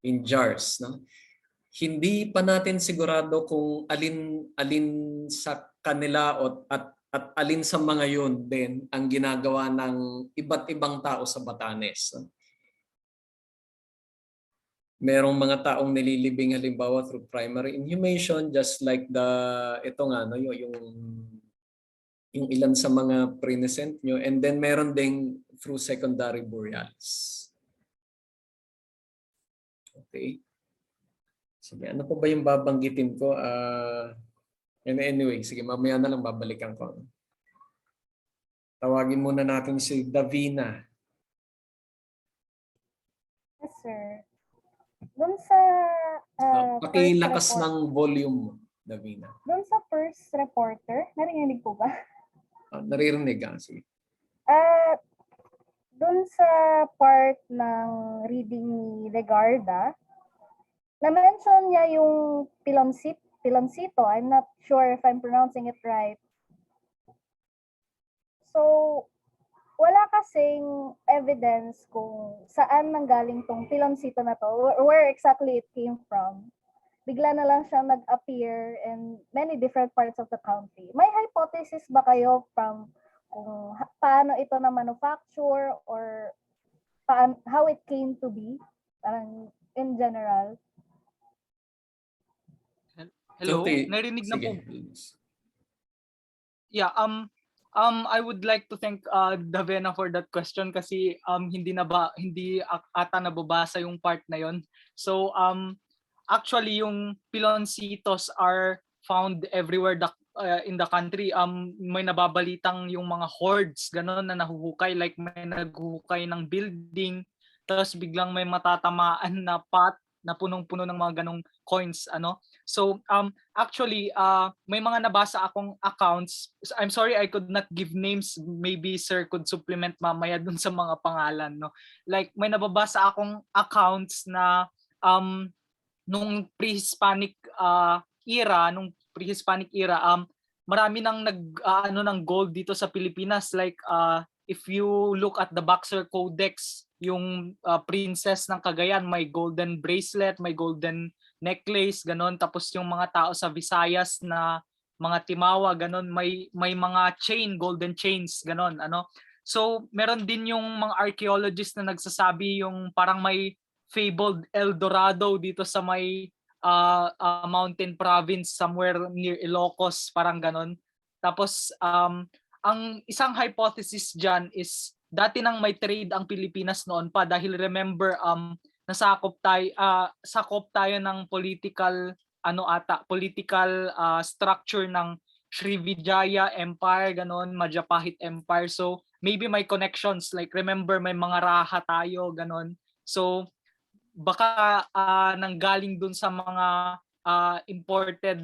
in jars, no? Hindi pa natin sigurado kung alin sa kanila at alin sa mga yun din ang ginagawa ng iba't ibang tao sa Batanes. Merong mga taong nililibing halimbawa through primary inhumation, just like yung ilan sa mga present nyo, and then meron ding through secondary burials. Okay. Sige, ano pa ba yung babanggitin ko? Anyway, sige, mamaya na lang babalikan ko. Tawagin muna natin si Davina. Yes, sir. Doon sa Pakilakas ng volume mo, Davina. doon sa first reporter, narinig po ba? Naririnig ka. Sige. Doon sa part ng reading ni Legarda, na-mention niya yung piloncito. I'm not sure if I'm pronouncing it right. So, wala kasing evidence kung saan nanggaling tong piloncito na to, where exactly it came from. Bigla na lang siyang nag-appear in many different parts of the country. May hypothesis ba kayo from kung paano ito na manufacture or how it came to be, parang in general? Hello, Okay. narinig na po. Sige. Yeah, I would like to thank Davena for that question kasi hindi ata nababasa yung part na yon. So actually yung piloncitos are found everywhere in the country. May nababalitang yung mga hordes ganon na nahuhukay, like may naghuhukay ng building tapos biglang may matatamaan na pot na punong-puno ng mga ganong coins ano. So actually may mga nabasa akong accounts. I'm sorry I could not give names. Maybe sir could supplement mamaya dun sa mga pangalan no. Like may nababasa akong accounts na nung pre-Hispanic era, marami nang ano ng gold dito sa Pilipinas, like if you look at the Boxer Codex, yung princess ng Cagayan may golden bracelet, may golden necklace, ganon. Tapos yung mga tao sa Visayas na mga Timawa, ganon, may mga chain, golden chains, ganon, ano. So meron din yung mga archaeologists na nagsasabi yung parang may fabled El Dorado dito sa may mountain province somewhere near Ilocos, parang ganon. Tapos ang isang hypothesis dyan is dati nang may trade ang Pilipinas noon pa, dahil remember sakop tayo ng political structure ng Srivijaya Empire, ganon, Majapahit Empire. So maybe may connections, like remember may mga raha tayo, ganon. So baka nanggaling dun sa mga imported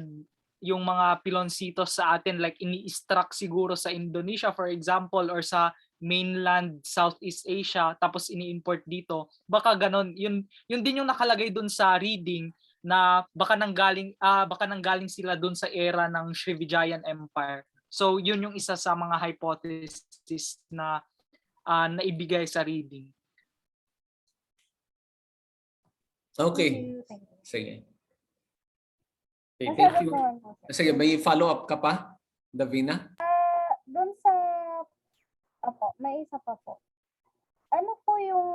yung mga piloncitos sa atin, like ini-extract siguro sa Indonesia for example or sa mainland Southeast Asia tapos ini-import dito. Baka ganon. Yun din yung nakalagay dun sa reading na baka nanggaling sila dun sa era ng Srivijayan Empire. So yun yung isa sa mga hypothesis na naibigay sa reading. Okay. Thank you. Sige. Okay, thank you. naman po, sir. Sige, may follow-up ka pa, Davina? Doon sa, may isa pa po. Ano po yung,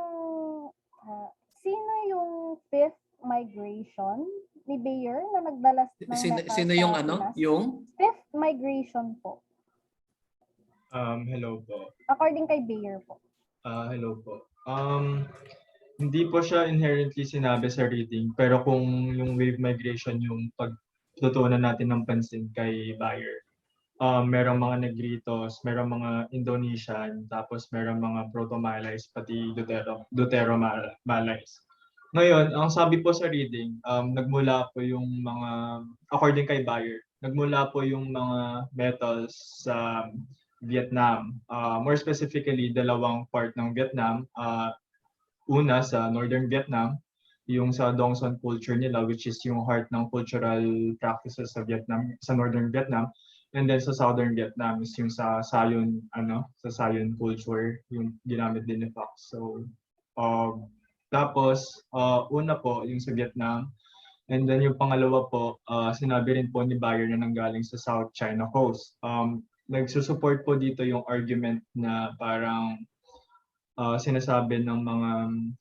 sino yung fifth migration ni Bayer na nagdala ng metal Sino sa yung Pinas? Yung? Fifth migration po. Hello po. According kay Bayer po. Hello po. Hindi po siya inherently sinabi sa reading, pero kung yung wave migration yung pagtutuunan natin ng pansin kay Bayer, merong mga Negritos, merong mga Indonesian, tapos merong mga Proto-Malays, pati Deutero-Malays. Ngayon, ang sabi po sa reading, nagmula po yung mga, according kay Bayer, nagmula po yung mga metals sa Vietnam. More specifically, dalawang part ng Vietnam. Una sa Northern Vietnam, yung sa Dongson culture nila, which is yung heart ng cultural practices sa Vietnam, sa Northern Vietnam. And then sa Southern Vietnam is yung sa Sayon, sa Sayon culture, yung ginamit din ni Fox. So, tapos, una po, yung sa Vietnam. And then yung pangalawa po, sinabi rin po ni Bayer na nanggaling sa South China Coast. Nagsusupport po dito yung argument na parang sinasabi ng mga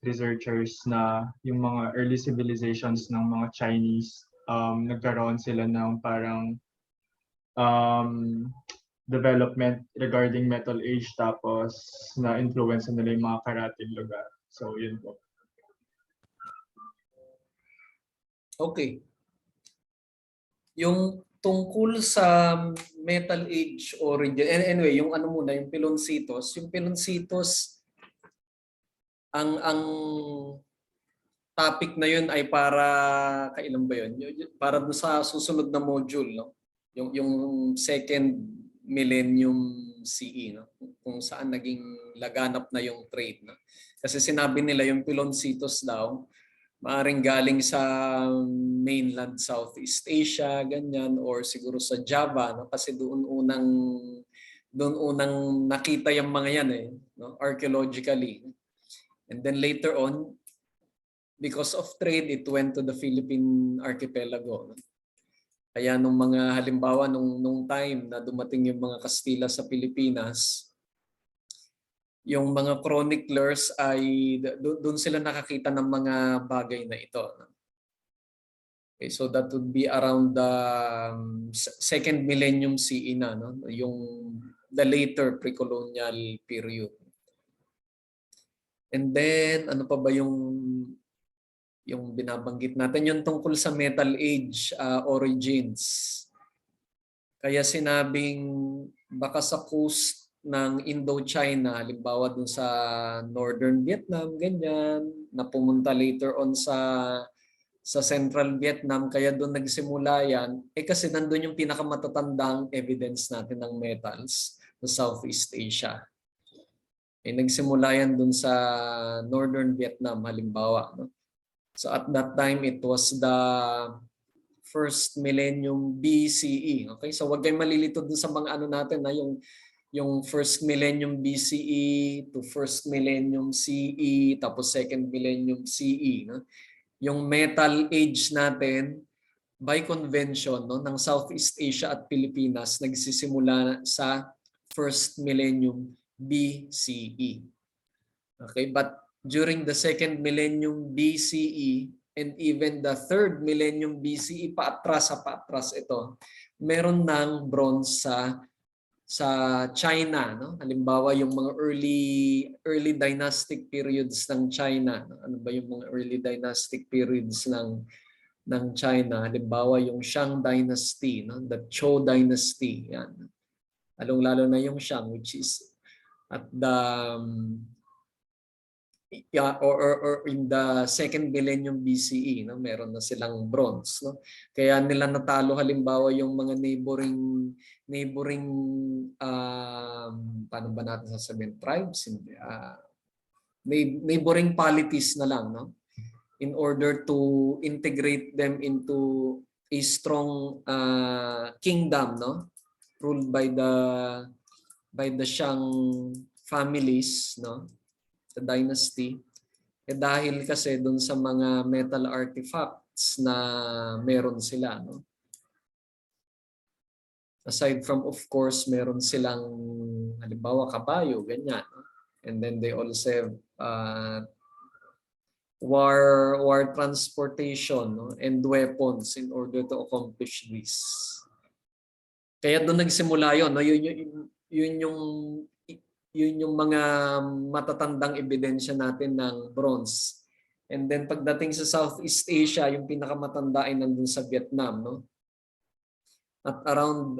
researchers na yung mga early civilizations ng mga Chinese, nagkaroon sila ng parang development regarding Metal Age, tapos na-influence nila yung mga karating lugar. So, yun po. Okay. Yung tungkol sa Metal Age origin. Anyway, yung ano muna, yung Piloncitos. Yung Piloncitos, ang topic na yun ay para, kailan ba yun? Para doon sa susunod na module, no? Yung second millennium CE, no? Kung saan naging laganap na yung trade, no? Kasi sinabi nila yung Piloncitos daw, maaring galing sa mainland Southeast Asia, ganyan, or siguro sa Java, no? Kasi doon unang nakita yung mga yan, no? Archaeologically. And then later on, because of trade, it went to the Philippine archipelago, no? Kaya nung mga halimbawa nung time na dumating yung mga Kastila sa Pilipinas, yung mga chroniclers ay doon sila nakakita ng mga bagay na ito. Okay, so that would be around the second millennium CE na, no? Yung the later pre-colonial period. And then ano pa ba yung binabanggit natin, yung tungkol sa Metal Age origins. Kaya sinabing baka sa coast ng Indochina, halimbawa dun sa Northern Vietnam, ganyan, na pumunta later on sa Central Vietnam, kaya doon nagsimula yan, kasi nandun yung pinakamatatandang evidence natin ng metals sa Southeast Asia. Nagsimula yan doon sa Northern Vietnam, halimbawa, no? So at that time, it was the first millennium BCE. Okay, so wag kayong malilito dun sa mga ano natin na yung first millennium BCE to first millennium CE tapos second millennium CE, no? Yung metal age natin by convention, no, ng Southeast Asia at Pilipinas nagsisimula sa first millennium BCE. Okay, but during the second millennium BCE and even the third millennium BCE, paatras ito, meron ng bronze sa China, no? Halimbawa yung mga early dynastic periods ng China, no? Ano ba yung mga early dynastic periods ng China? Halimbawa yung Shang dynasty, no? The Zhou dynasty, yan. Lalong-lalo na yung Shang, which is at the or in the second millennium BCE, no, meron na silang bronze, no? Kaya nila natalo halimbawa yung mga neighboring paano ba natin sasabihin, tribes, neighboring polities na lang, no, in order to integrate them into a strong kingdom, no, ruled by the Shang families, no, the dynasty, dahil kasi doon sa mga metal artifacts na meron sila, no? Aside from, of course, meron silang halimbawa kabayo, ganyan, no? And then they also have war transportation, no, and weapons in order to accomplish this. Kaya doon nagsimula yun, no? Yun yung mga matatandang ebidensya natin ng bronze. And then pagdating sa Southeast Asia, yung pinakamatanda ay nandun sa Vietnam, no? At around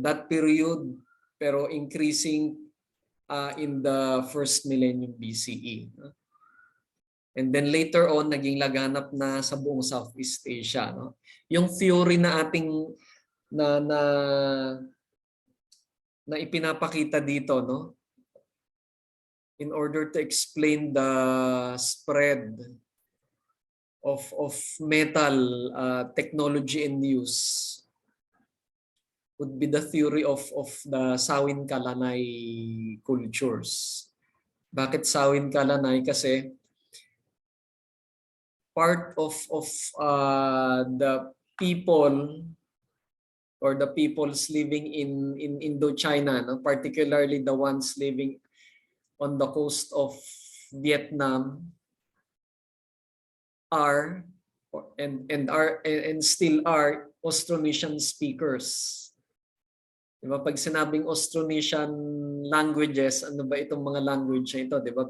that period, pero increasing in the first millennium BCE. No? And then later on, naging laganap na sa buong Southeast Asia, no? Yung theory na ating na ipinapakita dito, no? In order to explain the spread of metal technology and use would be the theory of the Sawin-Kalanay cultures. Bakit Sawin-Kalanay? Kasi part of the people or the peoples living in Indochina, no? Particularly the ones living on the coast of Vietnam are and still are Austronesian speakers. Diba? Pag sinabing Austronesian languages, ano ba itong mga language na ito? Diba?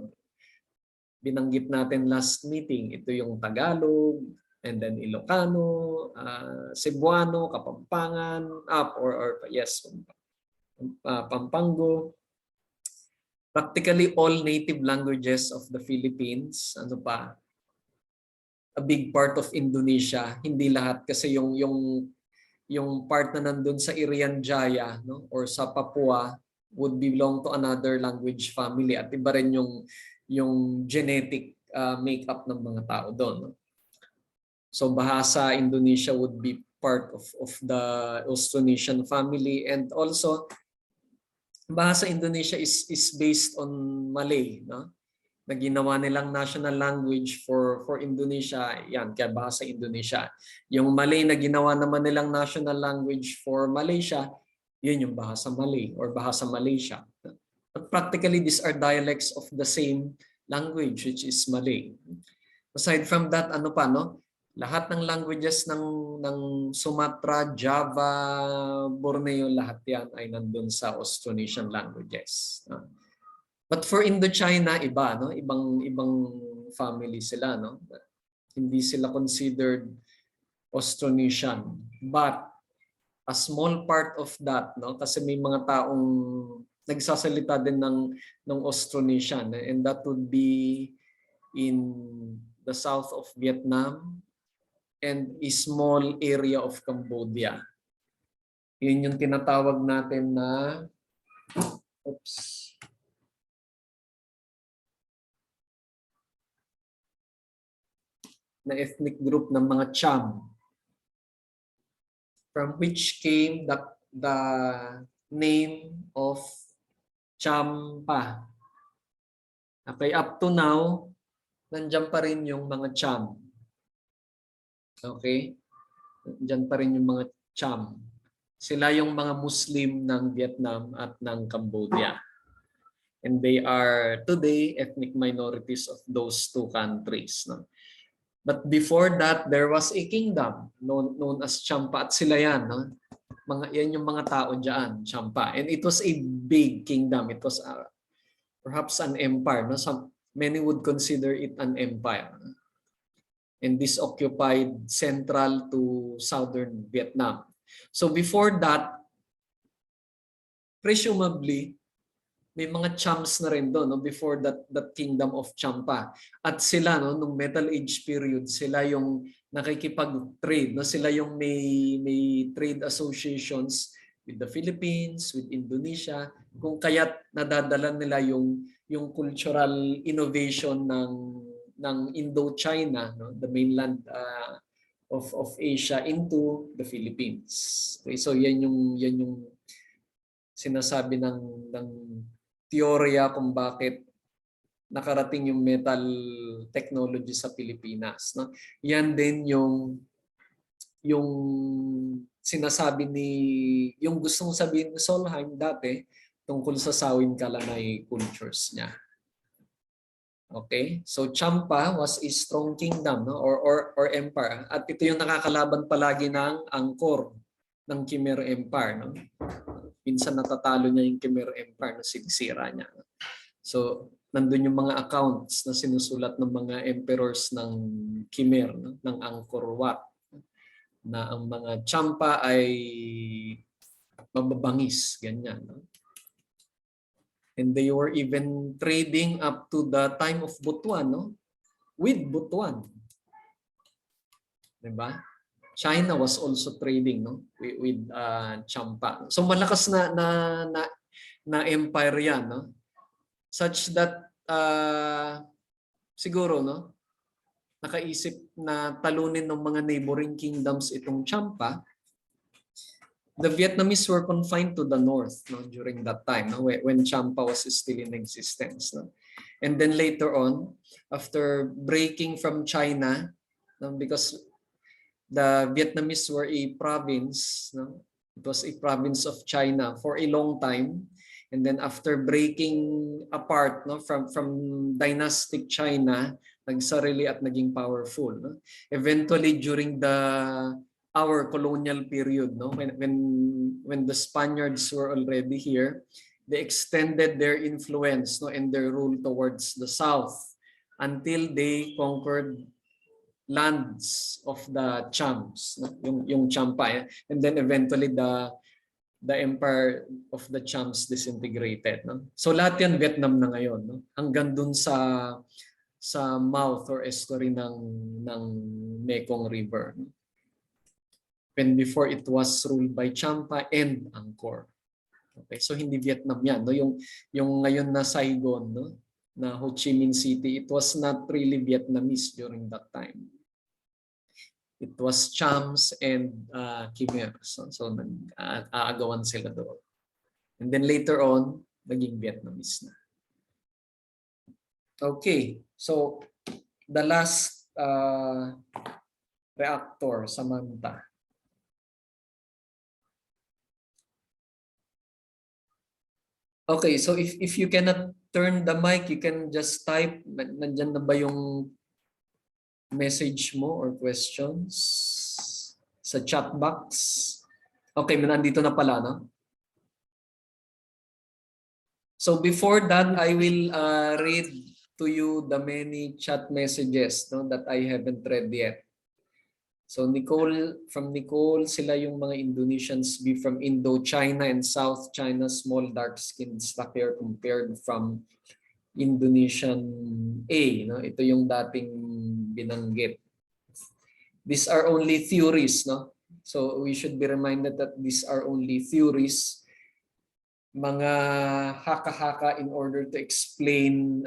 Binanggit natin last meeting, ito yung Tagalog, and then Ilocano, Cebuano, Kapampangan, Pampango. Practically all native languages of the Philippines. Ano pa? A big part of Indonesia. Hindi lahat kasi yung part na nandun sa Irian Jaya, no, or sa Papua would belong to another language family, at iba rin yung genetic makeup ng mga tao doon, no? So Bahasa Indonesia would be part of the Austronesian family, and also Bahasa Indonesia is based on Malay, no? Na ginawa nilang national language for Indonesia, yan, kaya Bahasa Indonesia. Yung Malay na ginawa naman nilang national language for Malaysia, yun yung Bahasa Malay or Bahasa Malaysia. But practically these are dialects of the same language, which is Malay. Aside from that, ano pa, no? Lahat ng languages ng Sumatra, Java, Borneo, lahat yan ay nandun sa Austronesian languages. But for Indochina, iba, no? Ibang family sila, no? Hindi sila considered Austronesian. But a small part of that, no? Kasi may mga taong nagsasalita din ng Austronesian, and that would be in the south of Vietnam and a small area of Cambodia. Yun yung tinatawag natin na na ethnic group ng mga Cham, from which came the name of Champa. Okay, up to now, nandiyan pa rin yung mga Cham. Okay? Nandiyan pa rin yung mga Cham. Sila yung mga Muslim ng Vietnam at ng Cambodia. And they are today ethnic minorities of those two countries, no? But before that, there was a kingdom known as Champa, at sila yan, no? Yan yung mga tao dyan, Champa. And it was a big kingdom. It was perhaps an empire, no? Many would consider it an empire. And this occupied central to southern Vietnam. So before that, presumably, may mga Chams na rin doon, no? Before that kingdom of Champa. At sila, no, nung Metal Age period, sila yung nakikipag-trade, no? Sila yung may trade associations with the Philippines, with Indonesia, kung kaya't nadadala nila yung cultural innovation ng Indochina, no? The mainland of Asia, into the Philippines. Okay, so yan yung sinasabi ng teorya kung bakit nakarating yung metal technology sa Pilipinas, no? Yan din yung sinasabi yung gustong sabihin ni Solheim dati tungkol sa Sawin Kalanay cultures niya. Okay? So Champa was a strong kingdom, no? or empire, at ito yung nakakalaban palagi ng Angkor ng Khmer Empire, no? Minsan natatalo niya yung Khmer Empire na sinisira niya. So, nandun yung mga accounts na sinusulat ng mga emperors ng Khmer, no? Ng Angkor Wat, na ang mga Champa ay mababangis, ganyan, no? And they were even trading up to the time of Butuan, no? With Butuan. Diba? China was also trading, no, with Champa. So malakas na empire yan, no? Such that siguro, no, nakaisip na talunin ng mga neighboring kingdoms itong Champa. The Vietnamese were confined to the north, no, during that time, no, when Champa was still in existence, no? And then later on, after breaking from China, no, because the Vietnamese were a province, no? It was a province of China for a long time, and then after breaking apart, no, from dynastic China, nagsarili at naging powerful, no? Eventually during our colonial period, no, when the Spaniards were already here, they extended their influence, no, and their rule towards the south until they conquered lands of the Chams, no? Yung Champa, and then eventually the empire of the Chams disintegrated, no? So lahat yan Vietnam na ngayon, no? Hanggang dun sa mouth or estuary ng Mekong River, no? When before it was ruled by Champa and Angkor. Okay, so hindi Vietnam yan, no? Yung ngayon na Saigon, no? Na Ho Chi Minh City, it was not really Vietnamese during that time. It was Chams and Khmer. So aagawan sila doon. And then later on, naging Vietnamese na. Okay, so the last reactor, Samantha. Okay, so if you cannot turn the mic, you can just type. Nandyan na ba yung message mo or questions sa chat box? Okay, nandito na pala, no? So before that, I will read to you the many chat messages, no, that I haven't read yet. So from Nicole, sila yung mga Indonesians be from Indochina and South China, small dark-skinned stock hair compared from Indonesian A. No? Ito yung dating binanggit. These are only theories. No? So we should be reminded that these are only theories. Mga haka-haka in order to explain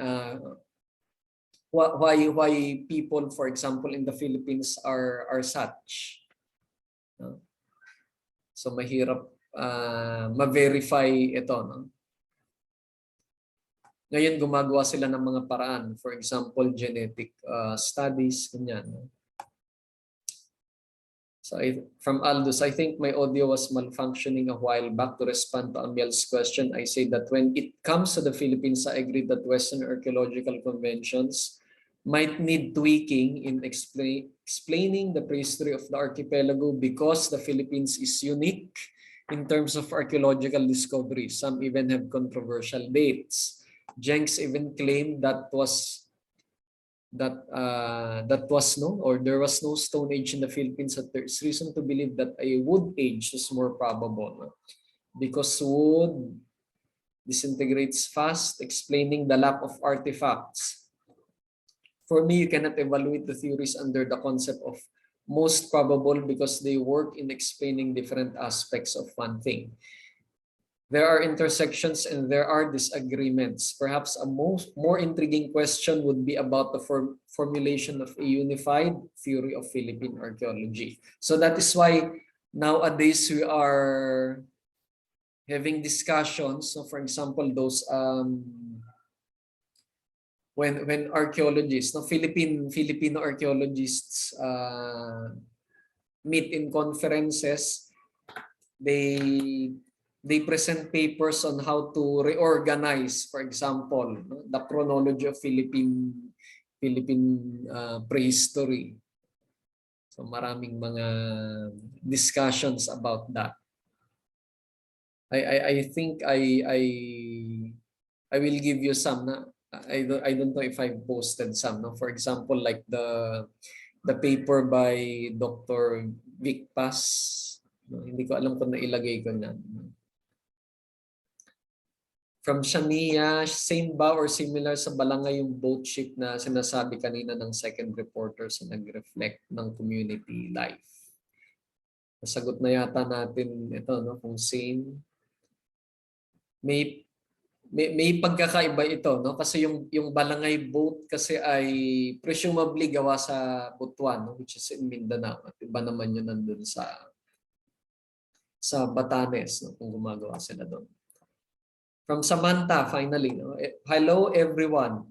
why people, for example, in the Philippines are such. No? So mahirap ma-verify ito. No? Ngayon gumagawa sila ng mga paraan. For example, genetic studies, ganyan. No? So from Aldous, I think my audio was malfunctioning a while back. To respond to Amel's question, I say that when it comes to the Philippines, I agree that Western archaeological conventions might need tweaking in explaining the prehistory of the archipelago because the Philippines is unique in terms of archaeological discoveries. Some even have controversial dates. Jenks even claimed there was no Stone Age in the Philippines, that there is reason to believe that a Wood Age is more probable, no? Because wood disintegrates fast, explaining the lack of artifacts. For me, you cannot evaluate the theories under the concept of most probable because they work in explaining different aspects of one thing. There are intersections and there are disagreements. Perhaps a more intriguing question would be about the formulation of a unified theory of Philippine archaeology. So that is why nowadays we are having discussions. So for example, those when archaeologists, Filipino archaeologists meet in conferences, they present papers on how to reorganize, for example, the chronology of Philippine prehistory. So maraming mga discussions about that. I think I will give you some. I don't know if I've posted some. No? For example, like the paper by Dr. Vic Paz. No? Hindi ko alam kung nailagay ko na. From Shania, same ba or similar sa Balangay yung boat ship na sinasabi kanina ng second reporter sa nag-reflect ng community life? Nasagot na yata natin ito, no? Kung same. May pagkakaiba ito, no? Kasi yung Balangay boat kasi ay presumably gawa sa Butuan, no? Which is in Mindanao. At iba naman yun nandun sa Batanes, no? Kung gumagawa sila doon. From Samantha, finally. No? Hello, everyone.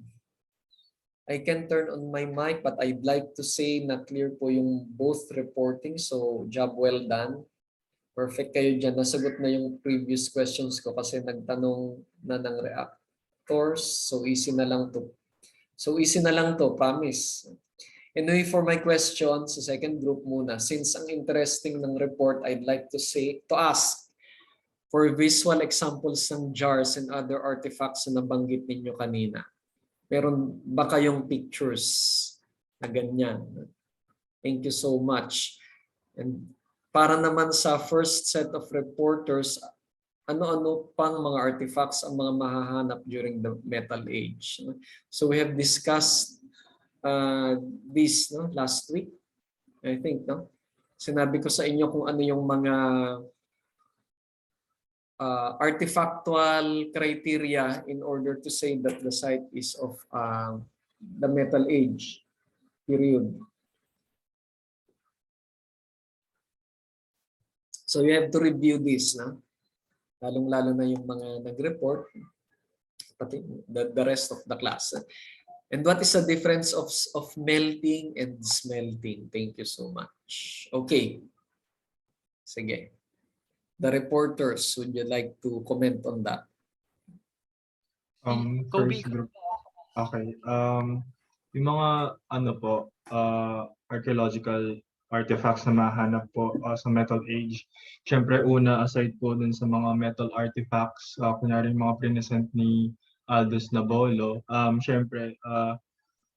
I can turn on my mic, but I'd like to say na clear po yung both reporting. So, job well done. Perfect kayo dyan. Nasagot na yung previous questions ko kasi nagtanong na ng reactors. So, easy na lang to. Promise. Anyway, for my questions, sa second group muna. Since ang interesting ng report, I'd like to ask for visual examples ng jars and other artifacts na nabanggit ninyo kanina. Meron ba kayong pictures na ganyan? Thank you so much. And para naman sa first set of reporters, ano-ano pang mga artifacts ang mga mahahanap during the Metal Age? So we have discussed this last week, I think. Sinabi ko sa inyo kung ano yung mga artifactual criteria in order to say that the site is of the Metal Age period. So you have to review this, lalong-lalo na yung mga nag-report, pati the rest of the class. And what is the difference of melting and smelting? Thank you so much. Okay. Sige. The reporters, would you like to comment on that? Kobe, First group. Okay. Yung mga archaeological artifacts na mahanap po sa Metal Age. Siyempre una, aside po dun sa mga metal artifacts, kunyari yung mga present ni Aldous Nabolo, siyempre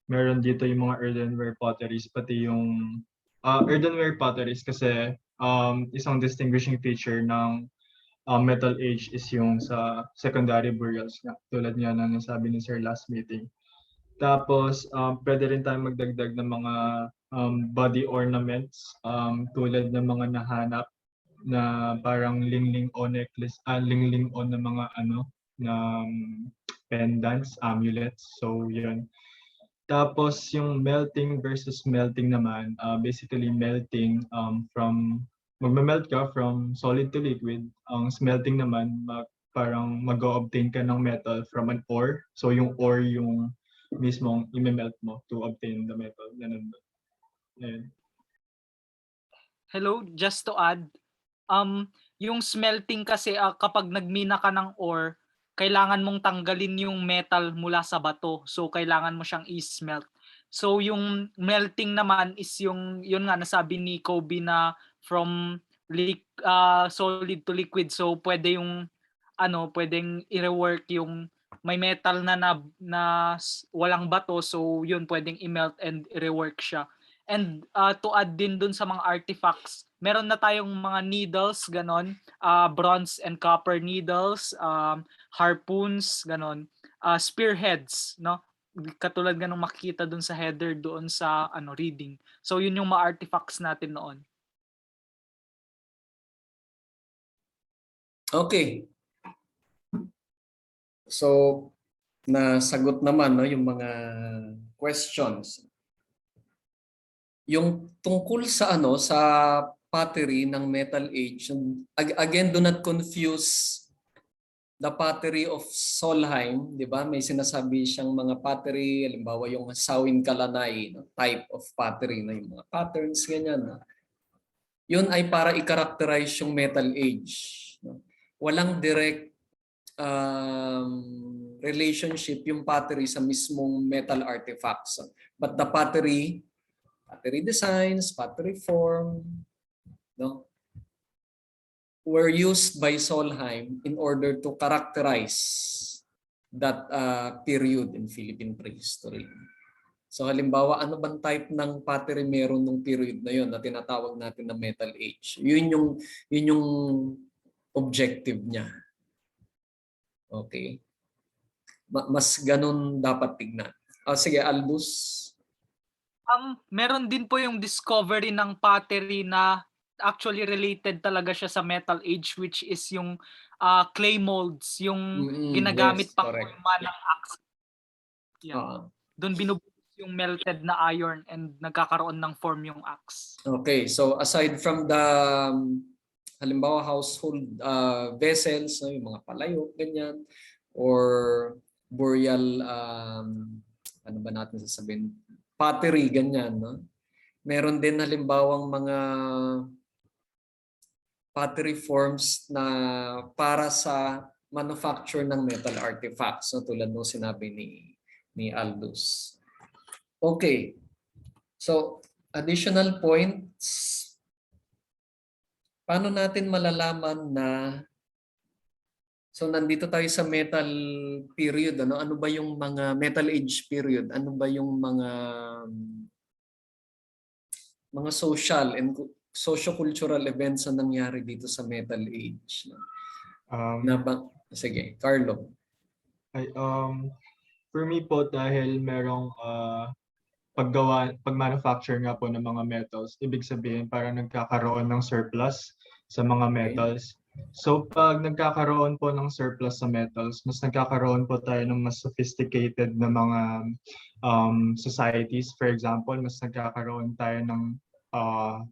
meron dito yung mga earthenware potteries, pati yung earthenware potteries kasi isang distinguishing feature ng Metal Age is yung sa secondary burials nga, tulad nga na nasabi ni Sir last meeting. Tapos, pwede rin tayong magdagdag ng mga body ornaments tulad ng mga nahanap na parang ling-ling-on necklace, ling-ling-on na mga na pendants, amulets. So, yun. Tapos, yung melting versus melting naman, basically melting magme-melt ka from solid to liquid. Ang smelting naman, parang mag-o-obtain ka ng metal from an ore. So, yung ore yung mismong i-melt mo to obtain the metal. Ganun. Ayan. hello, just to add, yung smelting kasi kapag nagmina ka ng ore, kailangan mong tanggalin yung metal mula sa bato. So kailangan mo siyang i-smelt. So yung melting naman is yun nga nasabi ni Kobe na from solid to liquid. So pwede yung pwedeng i-rework yung may metal na walang bato, so yun pwedeng i-melt and i-rework siya. And to add din dun sa mga artifacts, meron na tayong mga needles, ganon, bronze and copper needles, harpoons, ganon, spearheads, no? Katulad ganong makikita dun sa header doon sa reading. So yun yung mga artifacts natin noon. Okay. So, nasagot naman yung mga questions. Yung tungkol sa sa pottery ng Metal Age, again, do not confuse the pottery of Solheim, di ba? May sinasabi siyang mga pottery, halimbawa yung Sawin Kalanay, type of pottery na yung mga patterns, ganyan. Yun ay para i-characterize yung Metal Age. Walang direct relationship yung pottery sa mismong metal artifacts. But the pottery designs, pottery form, were used by Solheim in order to characterize that period in Philippine prehistory. So halimbawa, ano bang type ng pottery meron nung period na yun na tinatawag natin na Metal Age? Yun yung objective niya. Okay. Mas ganun dapat tignan. Sige, Aldous. Meron din po yung discovery ng pottery na actually related talaga siya sa Metal Age, which is yung clay molds, yung ginagamit pang forma ng axe. Yeah. Doon binubuhos yung melted na iron and nagkakaroon ng form yung axe. Okay, so aside from the halimbawa household vessels, yung mga palayok, ganyan, or burial, ano ba natin sasabihin, pottery, ganyan. No? Meron din halimbawang mga pottery forms na para sa manufacture ng metal artifacts, no? Tulad ng sinabi ni Aldous. Okay, so additional points. Paano natin malalaman na so nandito tayo sa metal period, ano ba yung mga metal age period? Ano ba yung mga mga social and socio-cultural events na nangyari dito sa Metal Age. Sige, Carlo. For me po, dahil merong pag-manufacture nga po ng mga metals, ibig sabihin parang nagkakaroon ng surplus sa mga metals. So pag nagkakaroon po ng surplus sa metals, mas nagkakaroon po tayo ng mas sophisticated na mga societies. For example, mas nagkakaroon tayo ng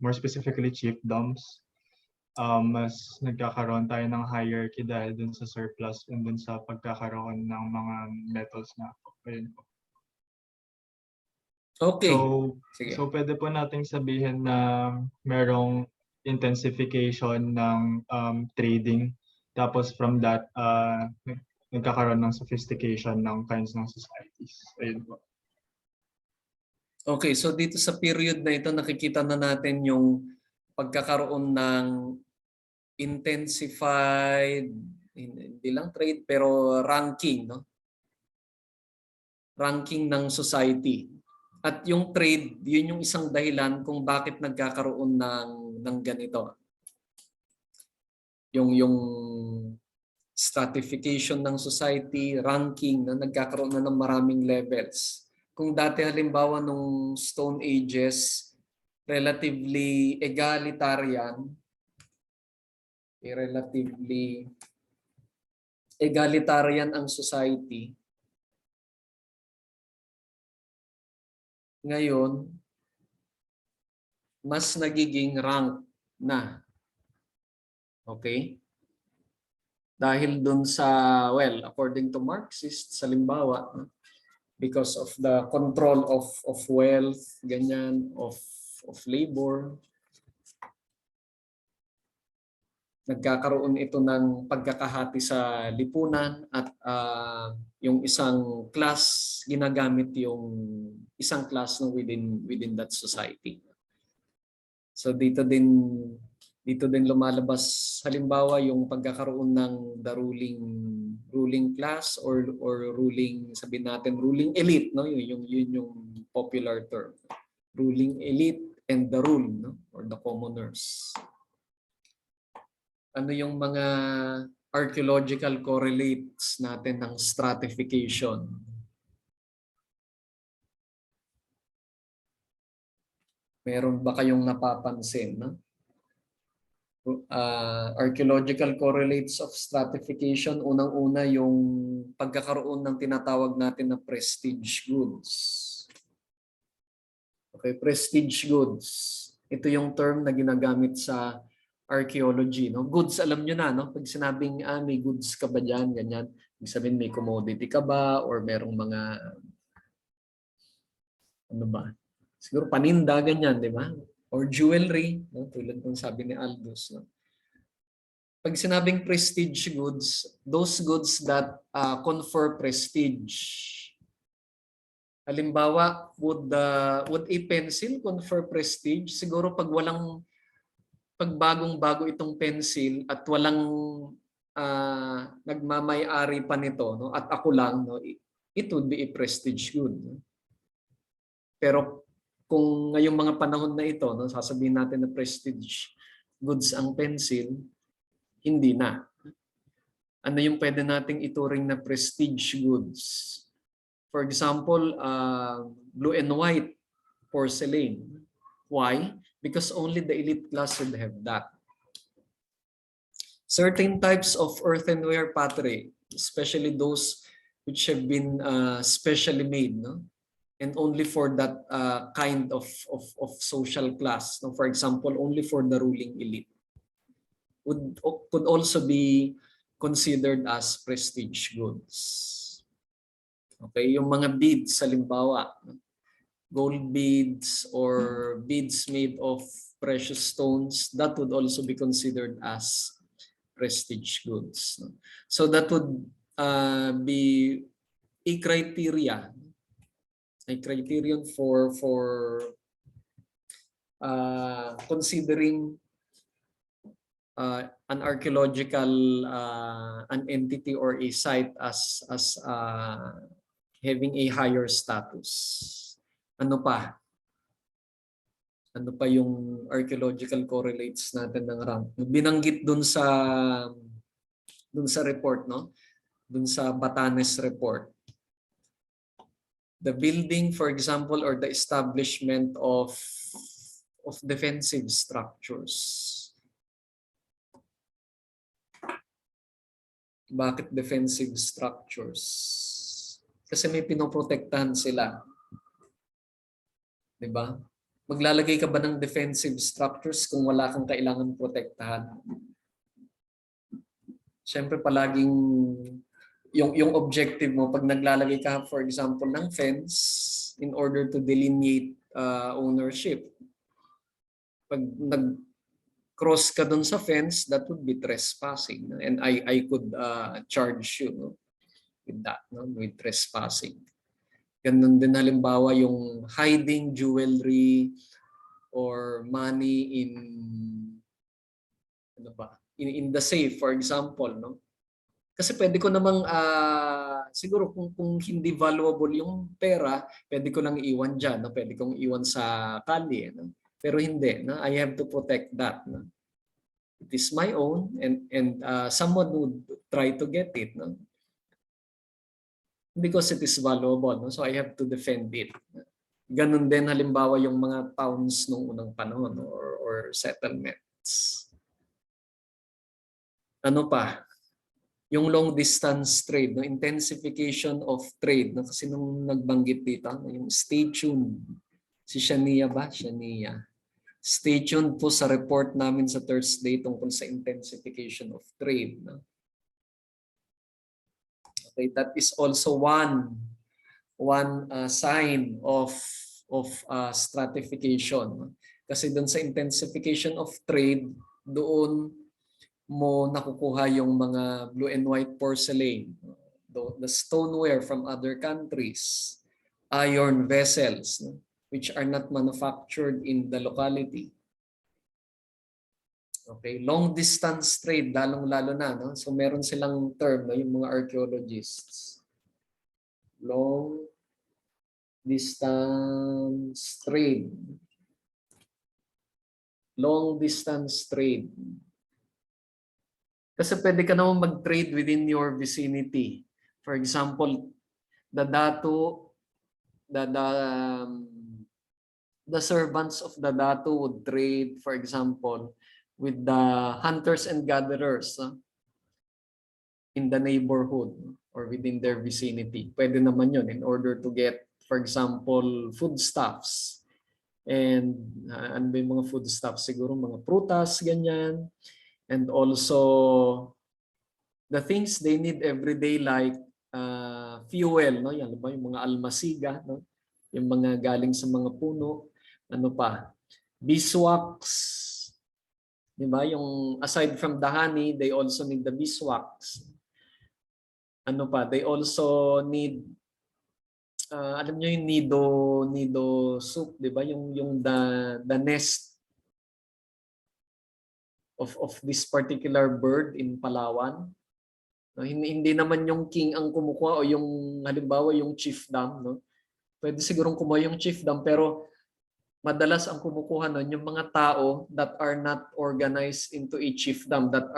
more specifically chiefdoms. Mas nagkakaroon tayo ng hierarchy dahil dun sa surplus and dun sa pagkakaroon ng mga metals na po. Ayun po. Okay. So pwede po nating sabihin na merong intensification ng trading. Tapos from that, nagkakaroon ng sophistication ng kinds ng societies. Ayun po. Okay, so dito sa period na ito, nakikita na natin yung pagkakaroon ng intensified, hindi lang trade, pero ranking, no? Ranking ng society. At yung trade, yun yung isang dahilan kung bakit nagkakaroon ng ganito. Yung stratification ng society, ranking, na nagkakaroon na ng maraming levels. Kung dati halimbawa nung Stone Ages, relatively egalitarian ang society. Ngayon, mas nagiging rank na. Okay? Dahil dun sa, well, according to Marxists, halimbawa, because of the control of wealth, ganyan, of labor, nagkakaroon ito ng pagkakahati sa lipunan at yung isang class ginagamit yung isang class na within that society. So dito din lumalabas halimbawa yung pagkakaroon ng the ruling class or ruling, sabihin natin ruling elite, no? Yun yung popular term. Ruling elite and the rule, no? Or the commoners. Ano yung mga archaeological correlates natin ng stratification? Meron ba kayong napapansin, no? Archaeological correlates of stratification, unang-una yung pagkakaroon ng tinatawag natin na prestige goods. Okay, prestige goods. Ito yung term na ginagamit sa archaeology, no? Goods, alam nyo na, no? Pag sinabing, may goods ka ba dyan, ganyan. Ibig sabihin, may commodity ka ba or merong mga, ano ba? Siguro paninda, ganyan, di ba? Or jewelry, no? Tulad ng sabi ni Aldous, no? Pag sinabing prestige goods, those goods that confer prestige. Halimbawa, would a pencil confer prestige? Siguro pag bagong-bago itong pencil at walang nagmamay-ari pa nito, no? At ako lang, no? It would be a prestige good. No? Pero kung ngayong mga panahon na ito, no, sasabihin natin na prestige goods ang pencil, hindi na. Ano yung pwede nating ituring na prestige goods? For example, blue and white porcelain. Why? Because only the elite class would have that. Certain types of earthenware pottery, especially those which have been specially made, no? And only for that kind of social class. No? For example, only for the ruling elite. Could also be considered as prestige goods. Okay, yung mga beads, halimbawa, gold beads or beads made of precious stones, that would also be considered as prestige goods. So that would be a criterion for considering an archaeological an entity or a site as having a higher status. Ano pa? Ano pa yung archaeological correlates natin ng rank? Binanggit dun sa report, no? Dun sa Batanes report. The building, for example, or the establishment of defensive structures. Bakit defensive structures? Kasi may pinoprotektahan sila. 'Di ba? Maglalagay ka ba ng defensive structures kung wala kang kailangan protektahan? Siyempre palaging yung objective mo pag naglalagay ka, for example, ng fence in order to delineate ownership. Pag nag-cross ka dun sa fence, that would be trespassing. And I could charge you, no, with that, no, with trespassing. Ganun din halimbawa yung hiding jewelry or money in in the safe, for example, no? Kasi pwede ko namang siguro kung hindi valuable yung pera, pwede ko lang iwan diyan, no? Pwede kong iwan sa kalye, no? Pero hindi, no? I have to protect that, no? It is my own and someone would try to get it, no? Because it is valuable, no? So I have to defend it. Ganun din halimbawa yung mga towns nung unang panahon, no? or settlements. Ano pa? Yung long distance trade, no? Intensification of trade, no? Kasi nung nagbanggit dito, no? Yung stay tuned. Si Shania ba? Shania. Stay tuned po sa report namin sa Thursday tungkol sa intensification of trade, no? Okay, that is also one sign of stratification. Kasi doon sa intensification of trade, doon mo nakukuha yung mga blue and white porcelain, the stoneware from other countries, iron vessels, which are not manufactured in the locality. Okay, long distance trade, lalong-lalo na, no? So meron silang term, no, yung mga archaeologists. Long distance trade. Long distance trade. Kasi pwede ka naman mag-trade within your vicinity. For example, the servants of the Datu would trade, for example, with the hunters and gatherers in the neighborhood or within their vicinity. Pwede naman yun in order to get, for example, foodstuffs. And ano ba yung mga foodstuffs? Siguro mga prutas, ganyan. And also the things they need every day like fuel, no? Yan ba yung mga almasiga, no? Yung mga galing sa mga puno. Ano pa? Beeswax. Diba? Yung aside from the honey, they also need the beeswax. Ano pa? They also need alam niyo yung nido soup, 'di ba? Yung the nest of this particular bird in Palawan. No, hindi naman yung king ang kumukuha o yung halimbawa yung chiefdom, no? Pwede sigurong kumuha yung chiefdom pero madalas ang kumukuha nun yung mga tao that are not organized into a chiefdom, that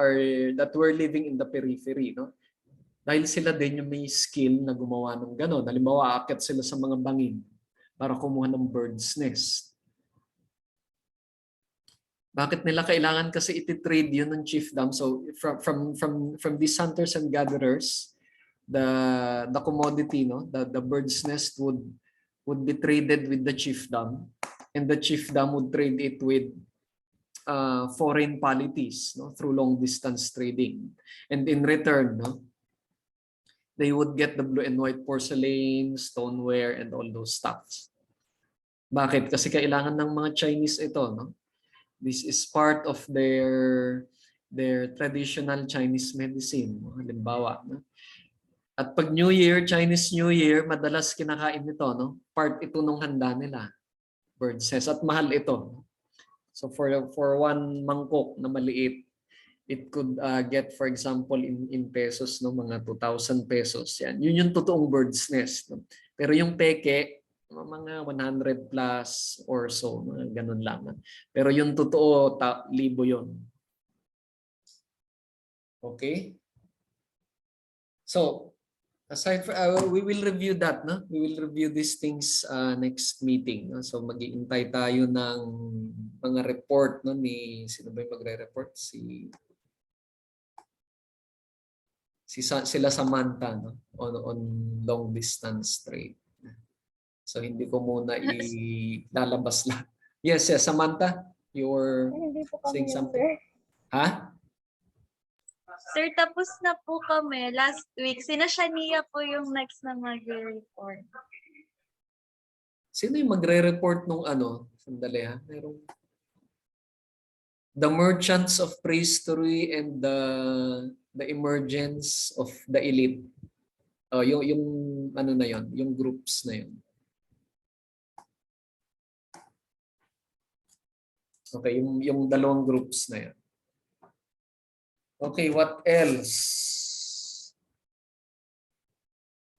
were living in the periphery, no? Dahil sila din yung may skill na gumawa ng gano'n. Halimbawa, aakyat sila sa mga bangin para kumuha ng bird's nest. Bakit nila kailangan kasi iti-trade yun ng chiefdom? So from these hunters and gatherers, the commodity, no, the bird's nest would be traded with the chiefdom, and the chiefdom would trade it with foreign polities, no, through long distance trading. And in return, no, they would get the blue and white porcelain, stoneware, and all those stuffs. Bakit? Kasi kailangan ng mga Chinese ito, no? This is part of their traditional Chinese medicine, no? Halimbawa, no? At pag New Year, Chinese New Year, madalas kinakain nito, no? Part ito nung handa nila. Bird's nest. At mahal ito. So for one mangkok na maliit, it could get, for example, in pesos, no, mga 2,000 pesos. Yan. Yun yung totoong bird's nest. No? Pero yung peke, mga 100 plus or so, mga ganun lamang. Pero yung totoo, libo yun. Okay? So, aside from, we will review that, no? We will review these things next meeting. No? So, mag-iintay tayo ng mga report, no? Sino ba yung magre-report? Sila Samantha, no? On long distance trade. So, hindi ko muna ilalabas lang. Yes, Samantha, you're Hindi po saying kami yun, something. sir. Ha? Sir, tapos na po kami last week. Sina Shania po yung next na mag-report. Sino yung magre-report nung ano? Sandali ha. Merong the merchants of prehistory and the emergence of the elite. Yung ano na yon, yung groups na yon. Okay, yung dalawang groups na yan. Okay, what else?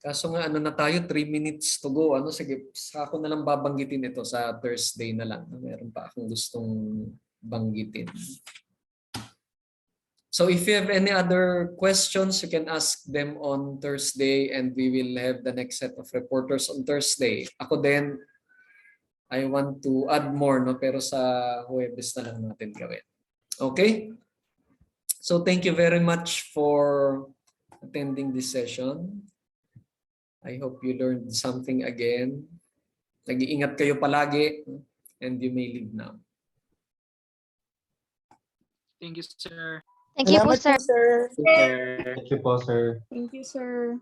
Kaso nga ano na tayo, 3 minutes to go. Sige, sa ako na lang babanggitin ito sa Thursday na lang. Meron pa akong gustong banggitin. So if you have any other questions, you can ask them on Thursday and we will have the next set of reporters on Thursday. Ako din, I want to add more, no? Pero sa Huwebes na lang natin gawin. Okay? So thank you very much for attending this session. I hope you learned something again. Nag-iingat kayo palagi and you may leave now. Thank you, sir. Thank you po, Salamat sir. po, sir. Thank you po, sir. Thank you, sir.